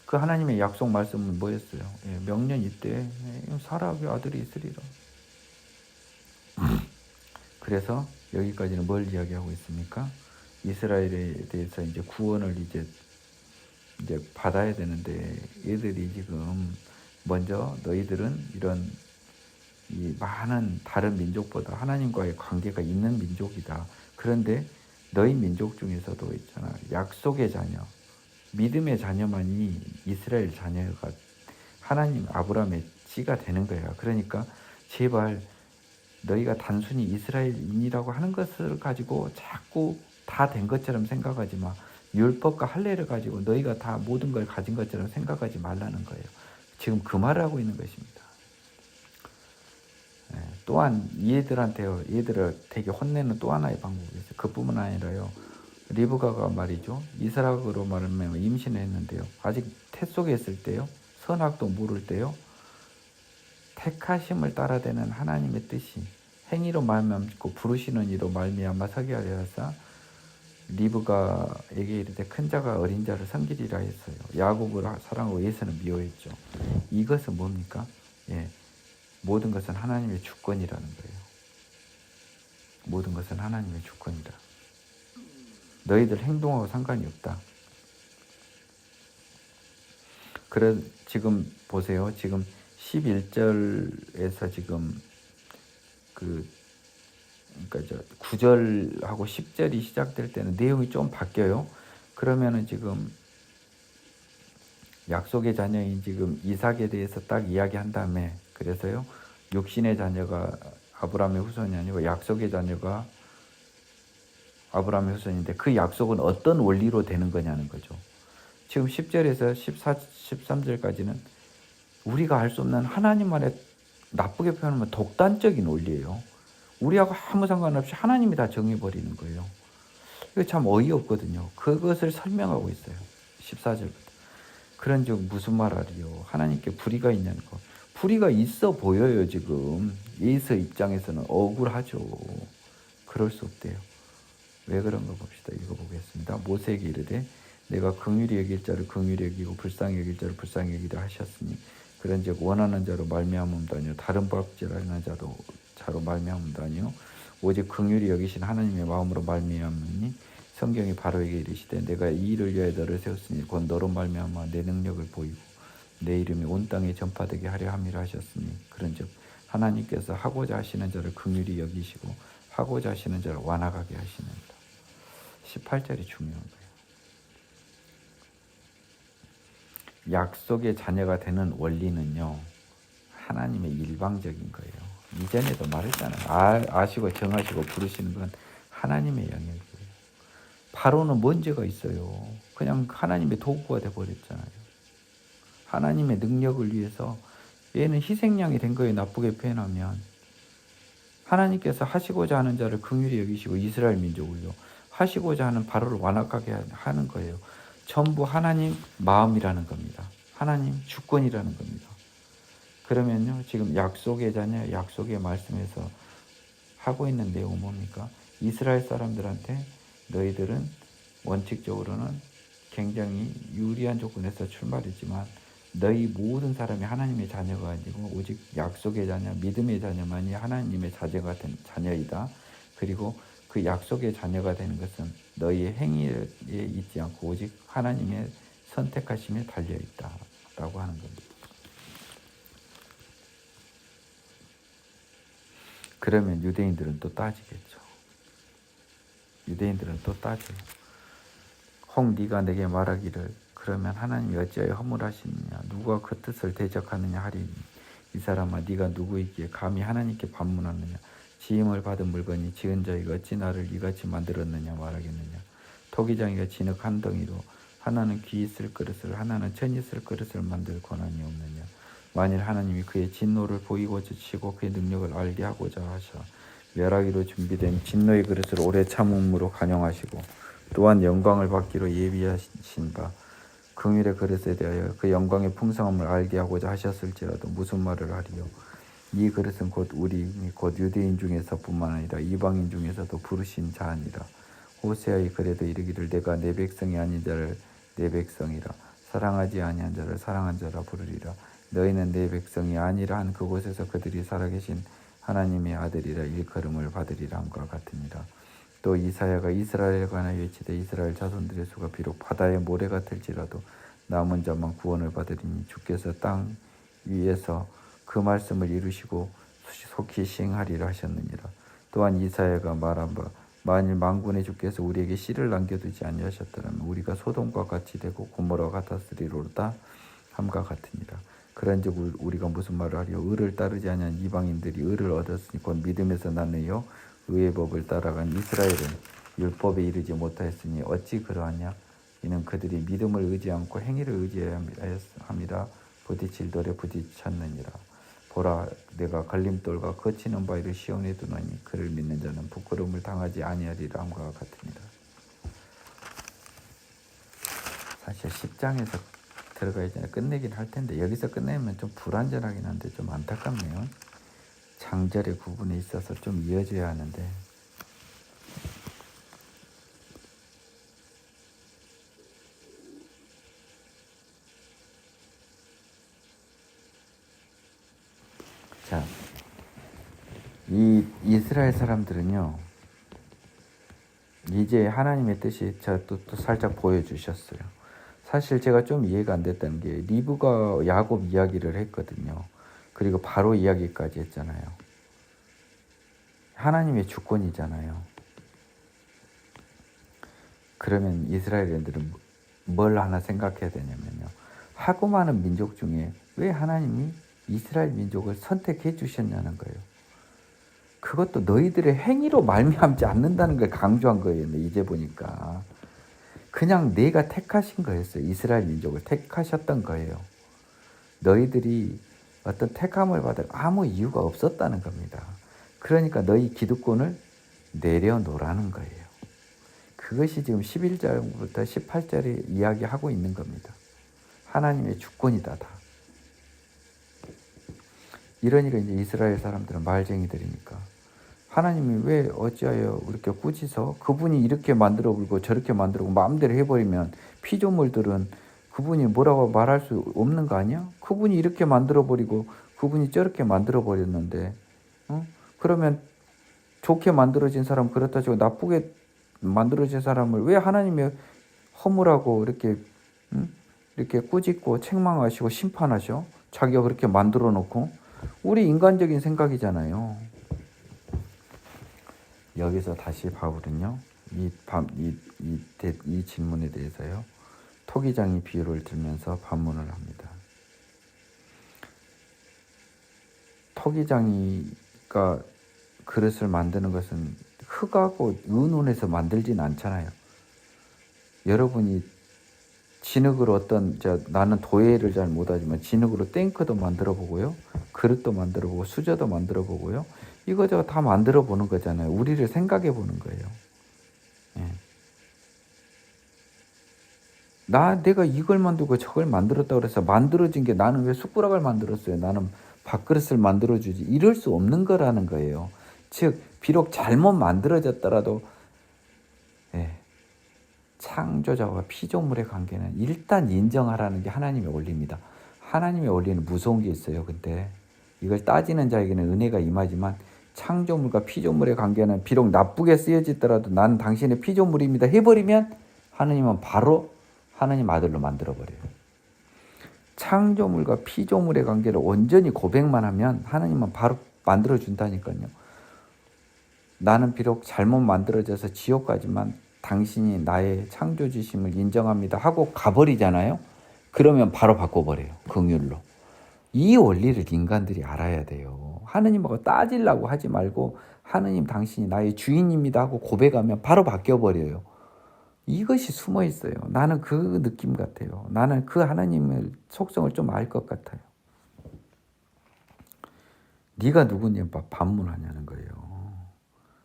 그 하나님의 약속 말씀은 뭐였어요? 예, 명년 이때 사라의 아들이 있으리라. 그래서 여기까지는 뭘 이야기하고 있습니까? 이스라엘에 대해서 이제 구원을 이제 받아야 되는데 얘들이 지금 먼저 너희들은 이런 이 많은 다른 민족보다 하나님과의 관계가 있는 민족이다. 그런데 너희 민족 중에서도 있잖아. 약속의 자녀, 믿음의 자녀만이 이스라엘 자녀가 하나님 아브라함의 씨가 되는 거야. 그러니까 제발 너희가 단순히 이스라엘인이라고 하는 것을 가지고 자꾸 다 된 것처럼 생각하지 마. 율법과 할례를 가지고 너희가 다 모든 걸 가진 것처럼 생각하지 말라는 거예요. 지금 그 말을 하고 있는 것입니다. 또한 얘들을 되게 혼내는 또 하나의 방법이 있어요. 그뿐만 아니라요. 리브가가 말이죠. 이삭으로 말하면 임신을 했는데요. 아직 태 속에 있을 때요. 선악도 모를 때요. 택하심을 따라되는 하나님의 뜻이 행위로 말미암고 부르시는 이로 말미암아 서게 하려 하사 리브가에게 이르되 큰 자가 어린 자를 섬기리라 했어요. 야곱을 사랑하고 에서는 미워했죠. 이것은 뭡니까? 예, 모든 것은 하나님의 주권이라는 거예요. 모든 것은 하나님의 주권이다. 너희들 행동하고 상관이 없다. 그래 지금 보세요. 지금 11절에서 지금 그러니까 9절하고 10절이 시작될 때는 내용이 좀 바뀌어요. 그러면은 지금 약속의 자녀인 지금 이삭에 대해서 딱 이야기한 다음에 그래서요. 육신의 자녀가 아브라함의 후손이 아니고 약속의 자녀가 아브라함의 후손인데 그 약속은 어떤 원리로 되는 거냐는 거죠. 지금 10절에서 13절까지는 우리가 알 수 없는 하나님만의 나쁘게 표현하면 독단적인 원리예요. 우리하고 아무 상관없이 하나님이 다 정해버리는 거예요. 이거 참 어이없거든요. 그것을 설명하고 있어요. 14절부터. 그런즉 무슨 말하리요? 하나님께 불의가 있냐는 거. 불의가 있어 보여요. 지금 예수 입장에서는 억울하죠. 그럴 수 없대요. 왜 그런가 봅시다. 읽어보겠습니다. 모세에게 이르되 내가 긍휼히 여길 자를 긍휼히 여기고 불쌍히 여길 자를 불쌍히 여기라 하셨으니 그런즉 원하는 자로 말미암음도 아니요 다른 법질하는 자로 말미암음도 아니요 오직 긍휼히 여기신 하나님의 마음으로 말미암으니 성경이 바로에게 이르시되 내가 이 일을 위하여 너를 세웠으니 곧 너로 말미암아 내 능력을 보이고 내 이름이 온 땅에 전파되게 하려 함이라 하셨으니 그런즉 하나님께서 하고자 하시는 자를 긍휼히 여기시고 하고자 하시는 자를 완악하게 하시는다. 18절이 중요한 거예요. 약속의 자녀가 되는 원리는요, 하나님의 일방적인 거예요. 이전에도 말했잖아요. 아시고 정하시고 부르시는 건 하나님의 영역이에요. 바로는 뭔 죄가 있어요. 그냥 하나님의 도구가 돼버렸잖아요. 하나님의 능력을 위해서 얘는 희생양이 된 거예요. 나쁘게 표현하면. 하나님께서 하시고자 하는 자를 긍휼히 여기시고 이스라엘 민족을요. 하시고자 하는 바로를 완악하게 하는 거예요. 전부 하나님 마음이라는 겁니다. 하나님 주권이라는 겁니다. 그러면요, 지금 약속의 자녀, 약속의 말씀에서 하고 있는 내용은 뭡니까? 이스라엘 사람들한테 너희들은 원칙적으로는 굉장히 유리한 조건에서 출발했지만 너희 모든 사람이 하나님의 자녀가 아니고 오직 약속의 자녀, 믿음의 자녀만이 하나님의 자녀가 된 자녀이다. 그리고 그 약속의 자녀가 되는 것은 너희의 행위에 있지 않고 오직 하나님의 선택하심에 달려있다 라고 하는 겁니다. 그러면 유대인들은 또 따지겠죠. 유대인들은 또 따져요. 혹 네가 내게 말하기를 그러면 하나님이 어찌하여 허물하시느냐 누가 그 뜻을 대적하느냐 하리니 이 사람아 네가 누구이기에 감히 하나님께 반문하느냐 지음을 받은 물건이 지은 자에게 어찌 나를 이같이 만들었느냐 말하겠느냐 토기장이가 진흙 한 덩이로 하나는 귀 있을 그릇을 하나는 천 있을 그릇을 만들 권한이 없느냐 만일 하나님이 그의 진노를 보이고자 치고 그의 능력을 알게 하고자 하셔 멸하기로 준비된 진노의 그릇을 오래 참음으로 간용하시고 또한 영광을 받기로 예비하신 바 긍휼의 그릇에 대하여 그 영광의 풍성함을 알게 하고자 하셨을지라도 무슨 말을 하리요 이 그릇은 곧 우리 곧 유대인 중에서뿐만 아니라 이방인 중에서도 부르신 자 아니라 호세아의 글에도 이르기를 내가 내 백성이 아닌 자를 내 백성이라 사랑하지 아니한 자를 사랑한 자라 부르리라 너희는 내 백성이 아니라 한 그곳에서 그들이 살아계신 하나님의 아들이라 일컬음을 받으리라 함과 같으니라. 또 이사야가 이스라엘에 관하여 외치되 이스라엘 자손들의 수가 비록 바다의 모래 같을지라도 남은 자만 구원을 받으리니 주께서 땅 위에서 그 말씀을 이루시고 속히 시행하리라 하셨느니라. 또한 이사야가 말한 바 만일 만군의 주께서 우리에게 씨를 남겨두지 아니하셨더라면 우리가 소돔과 같이 되고 고모라와 같았으리로다 함과 같으니라. 그런즉 우리가 무슨 말을 하리요 의를 따르지 아니한 이방인들이 의를 얻었으니 곧 믿음에서 나누어 의의 법을 따라간 이스라엘은 율법에 이르지 못하였으니 어찌 그러하냐 이는 그들이 믿음을 의지 않고 행위를 의지함이라 부딪힐 돌에 부딪혔느니라. 보라 내가 걸림돌과 거치는 바위를 시온에 두노니 그를 믿는 자는 부끄러움을 당하지 아니하리라 함과 같으니라. 사실 10장에서 들어가야 전에 끝내긴 할 텐데 여기서 끝내면 좀 불완전하긴 한데 좀 안타깝네요. 장절의 구분에 있어서 좀 이어져야 하는데 자, 이 이스라엘 사람들은요 이제 하나님의 뜻이 또 살짝 보여주셨어요. 사실 제가 좀 이해가 안 됐던 게 리브가 야곱 이야기를 했거든요. 그리고 바로 이야기까지 했잖아요. 하나님의 주권이잖아요. 그러면 이스라엘인들은 뭘 하나 생각해야 되냐면요. 하고 많은 민족 중에 왜 하나님이 이스라엘 민족을 선택해 주셨냐는 거예요. 그것도 너희들의 행위로 말미암지 않는다는 걸 강조한 거예요. 이제 보니까. 그냥 내가 택하신 거였어요. 이스라엘 민족을 택하셨던 거예요. 너희들이 어떤 택함을 받을 아무 이유가 없었다는 겁니다. 그러니까 너희 기득권을 내려놓으라는 거예요. 그것이 지금 11절부터 18절에 이야기하고 있는 겁니다. 하나님의 주권이다 다. 이러니까 이제 이스라엘 사람들은 말쟁이들이니까 하나님이 왜 어찌하여 이렇게 꾸짖어? 그분이 이렇게 만들어 버리고 저렇게 만들고 마음대로 해버리면 피조물들은 그분이 뭐라고 말할 수 없는 거 아니야? 그분이 이렇게 만들어 버리고 그분이 저렇게 만들어 버렸는데 그러면 좋게 만들어진 사람 그렇다 치고 나쁘게 만들어진 사람을 왜 하나님이 허물하고 이렇게 꾸짖고 책망하시고 심판하셔? 자기가 그렇게 만들어 놓고 우리 인간적인 생각이잖아요. 여기서 다시 바울은요 이 질문에 대해서요 토기장이 비유를 들면서 반문을 합니다. 토기장이가 그릇을 만드는 것은 흙하고 은혼해서 만들진 않잖아요. 여러분이 진흙으로 나는 도예를 잘 못하지만 진흙으로 탱크도 만들어 보고요. 그릇도 만들어 보고 수저도 만들어 보고요. 이거저거 다 만들어 보는 거잖아요. 우리를 생각해 보는 거예요. 예. 내가 이걸 만들고 저걸 만들었다고 그래서 만들어진 게 나는 왜 숟가락을 만들었어요? 나는 밥그릇을 만들어주지. 이럴 수 없는 거라는 거예요. 즉 비록 잘못 만들어졌더라도 창조자와 피조물의 관계는 일단 인정하라는 게 하나님의 원리입니다. 하나님의 원리는 무서운 게 있어요. 근데 이걸 따지는 자에게는 은혜가 임하지만 창조물과 피조물의 관계는 비록 나쁘게 쓰여지더라도 나는 당신의 피조물입니다 해버리면 하나님은 바로 하나님 아들로 만들어버려요. 창조물과 피조물의 관계를 온전히 고백만 하면 하나님은 바로 만들어준다니까요. 나는 비록 잘못 만들어져서 지옥 가지만 당신이 나의 창조주심을 인정합니다 하고 가버리잖아요. 그러면 바로 바꿔버려요. 긍휼로. 이 원리를 인간들이 알아야 돼요. 하느님하고 따지려고 하지 말고 하느님 당신이 나의 주인입니다 하고 고백하면 바로 바뀌어버려요. 이것이 숨어 있어요. 나는 그 느낌 같아요. 나는 그 하나님의 속성을 좀 알 것 같아요. 네가 누구냐 반문하냐는 거예요.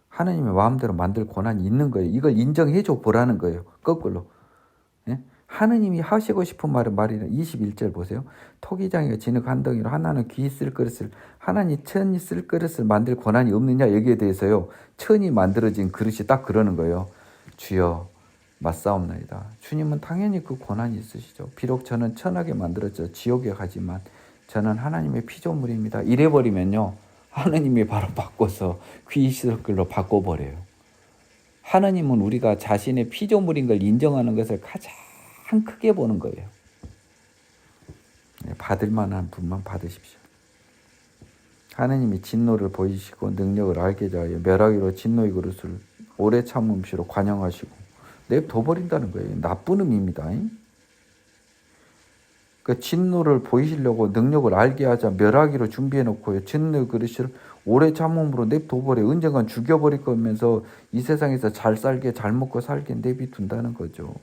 하나님의 마음대로 만들 권한이 있는 거예요. 이걸 인정해줘 보라는 거예요. 거꾸로. 예? 하느님이 하시고 싶은 말이는 21절 보세요. 토기장이가 진흙 한 덩이로 하나는 귀 쓸 그릇을 하나님 천이 쓸 그릇을 만들 권한이 없느냐 여기에 대해서요. 천이 만들어진 그릇이 딱 그러는 거예요. 주여 맞사옵나이다. 주님은 당연히 그 권한이 있으시죠. 비록 저는 천하게 만들었죠. 지옥에 가지만 저는 하나님의 피조물입니다. 이래버리면요. 하나님이 바로 바꿔서 귀신들로 바꿔버려요. 하나님은 우리가 자신의 피조물인 걸 인정하는 것을 가장 크게 보는 거예요. 받을 만한 분만 받으십시오. 하나님이 진노를 보이시고 능력을 알게 하여 멸하기로 진노의 그릇을 오래 참음시로 관영하시고 냅둬버린다는 거예요. 나쁜 의미입니다. 그 진노를 보이시려고 능력을 알게 하자 멸하기로 준비해놓고요. 진노의 그릇을 오래 참음으로 냅둬버려. 언젠간 죽여버릴 거면서 이 세상에서 잘 살게 잘 먹고 살게 내비둔다는 거죠.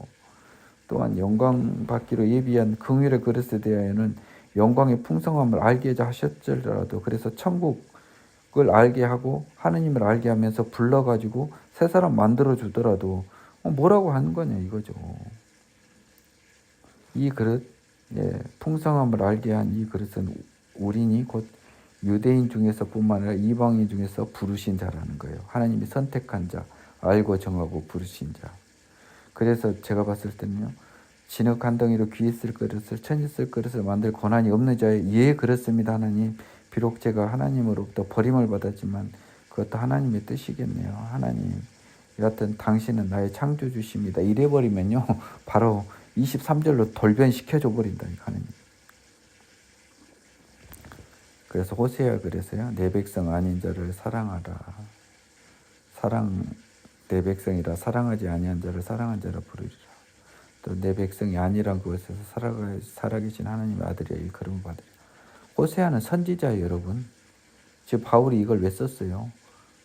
또한 영광 받기로 예비한 긍휼의 그릇에 대하여는 영광의 풍성함을 알게 하셨더라도 그래서 천국을 알게 하고 하느님을 알게 하면서 불러가지고 새 사람 만들어 주더라도 뭐라고 하는 거냐 이거죠. 이 그릇 풍성함을 알게 한 이 그릇은 우리니 곧 유대인 중에서 뿐만 아니라 이방인 중에서 부르신 자라는 거예요. 하나님이 선택한 자, 알고 정하고 부르신 자. 그래서 제가 봤을 때는요. 진흙 한 덩이로 귀 쓸 그릇을 천이 쓸 그릇을 만들 권한이 없는 자에 예 그렇습니다 하나님. 비록 제가 하나님으로부터 버림을 받았지만 그것도 하나님의 뜻이겠네요. 하나님 여하튼 당신은 나의 창조주십니다. 이래버리면요. 바로 23절로 돌변시켜줘 버린다니까 하나님. 그래서 호세아 그래서요. 내 백성 아닌 자를 사랑하라. 내 백성이라 사랑하지 아니한 자를 사랑한 자라 부르리라. 또 내 백성이 아니란 그것에서 살아계신 하나님의 아들이야 일컬음을 받으리라. 호세아는 선지자예요 여러분. 지금 바울이 이걸 왜 썼어요?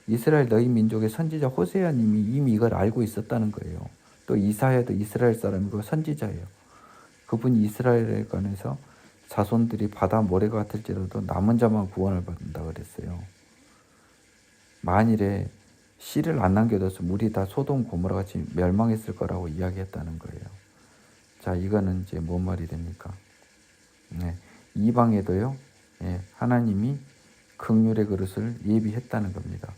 이스라엘 너희 민족의 선지자 호세아님이 이미 이걸 알고 있었다는 거예요. 또 이사야도 이스라엘 사람이고 선지자예요. 그분이 이스라엘에 관해서 자손들이 바다 모래 같을지라도 남은 자만 구원을 받는다 그랬어요. 만일에 씨를 안 남겨뒀으면 우리 다 소돔 고모라 같이 멸망했을 거라고 이야기했다는 거예요. 자, 이거는 이제 뭔 말이 됩니까? 네, 이방에도요, 예, 하나님이 긍휼의 그릇을 예비했다는 겁니다.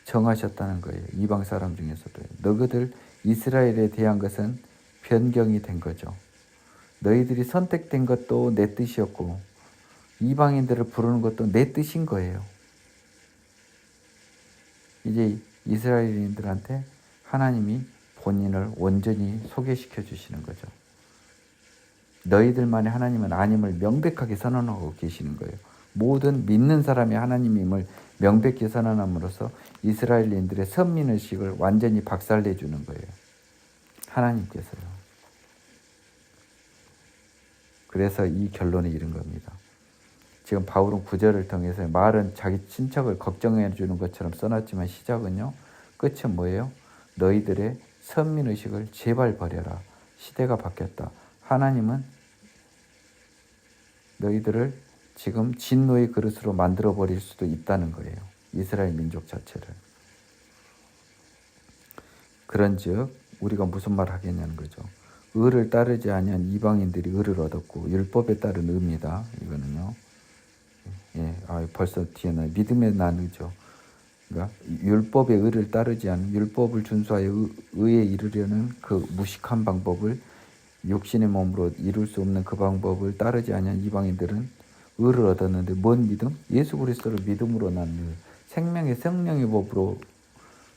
정하셨다는 거예요. 이방 사람 중에서도. 너희들 이스라엘에 대한 것은 변경이 된 거죠. 너희들이 선택된 것도 내 뜻이었고 이방인들을 부르는 것도 내 뜻인 거예요. 이제 이스라엘인들한테 하나님이 본인을 온전히 소개시켜 주시는 거죠. 너희들만의 하나님은 아님을 명백하게 선언하고 계시는 거예요. 모든 믿는 사람이 하나님임을 명백히 선언함으로써 이스라엘인들의 선민의식을 완전히 박살내 주는 거예요. 하나님께서요. 그래서 이 결론에 이른 겁니다. 지금 바울은 9절을 통해서 말은 자기 친척을 걱정해 주는 것처럼 써놨지만 시작은요. 끝은 뭐예요? 너희들의 선민의식을 제발 버려라. 시대가 바뀌었다. 하나님은 너희들을 지금 진노의 그릇으로 만들어 버릴 수도 있다는 거예요. 이스라엘 민족 자체를. 그런즉 우리가 무슨 말 하겠냐는 거죠. 의를 따르지 아니한 이방인들이 의를 얻었고 율법에 따른 의입니다. 이거는요. 예, 벌써 뒤에 나 믿음에 난 의죠. 그러니까 율법의 의를 따르지 않은 율법을 준수하여 의에 이르려는 그 무식한 방법을 육신의 몸으로 이룰 수 없는 그 방법을 따르지 아니한 이방인들은 의를 얻었는데 뭔 믿음? 예수 그리스도를 믿음으로 난 의. 생명의 성령의 법으로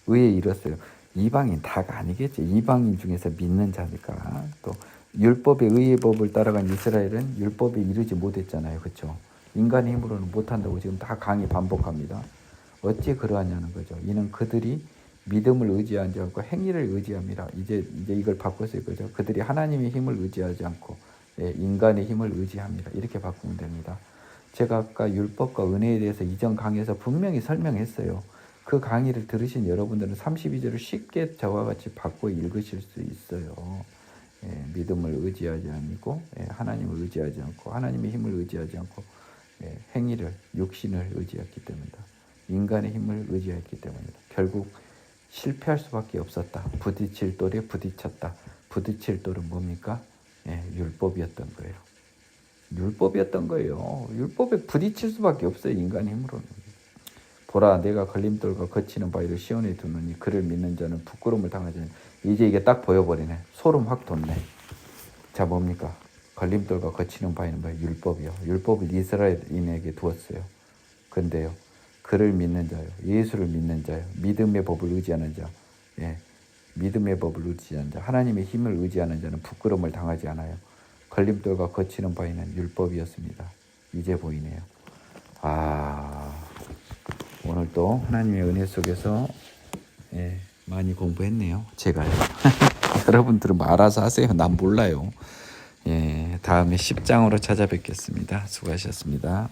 의에 이뤘어요. 이방인 다가 아니겠죠. 이방인 중에서 믿는 자니까. 또 율법의 의의 법을 따라간 이스라엘은 율법에 이르지 못했잖아요. 그렇죠? 인간의 힘으로는 못한다고 지금 다 강히 반복합니다. 어찌 그러하냐는 거죠. 이는 그들이 믿음을 의지하지 않고 행위를 의지함이라. 이제 이걸 바꿨어요. 그죠? 그들이 하나님의 힘을 의지하지 않고 인간의 힘을 의지함이라. 이렇게 바꾸면 됩니다. 제가 아까 율법과 은혜에 대해서 이전 강의에서 분명히 설명했어요. 그 강의를 들으신 여러분들은 32절을 쉽게 저와 같이 바꿔 읽으실 수 있어요. 믿음을 의지하지 않고 하나님을 의지하지 않고 하나님의 힘을 의지하지 않고 행위를 육신을 의지했기 때문이다. 인간의 힘을 의지했기 때문이다. 결국 실패할 수밖에 없었다. 부딪힐 돌에 부딪혔다. 부딪힐 돌은 뭡니까? 율법이었던 거예요. 율법이었던 거예요. 율법에 부딪힐 수밖에 없어요. 인간의 힘으로는. 보라, 내가 걸림돌과 거치는 바위를 시온에 두느니 그를 믿는 자는 부끄러움을 당하지 않으니. 이제 이게 딱 보여버리네. 소름 확 돋네. 자, 뭡니까? 걸림돌과 거치는 바위는 뭐예요? 율법이요. 율법을 이스라엘인에게 두었어요. 근데요, 그를 믿는 자요, 예수를 믿는 자요, 믿음의 법을 의지하는 자, 믿음의 법을 의지하는 자, 하나님의 힘을 의지하는 자는 부끄러움을 당하지 않아요. 걸림돌과 거치는 바위는 율법이었습니다. 이제 보이네요. 오늘 또 하나님의 은혜 속에서 많이 공부했네요. 제가요. 여러분들은 뭐 알아서 하세요. 난 몰라요. 다음에 10장으로 찾아뵙겠습니다. 수고하셨습니다.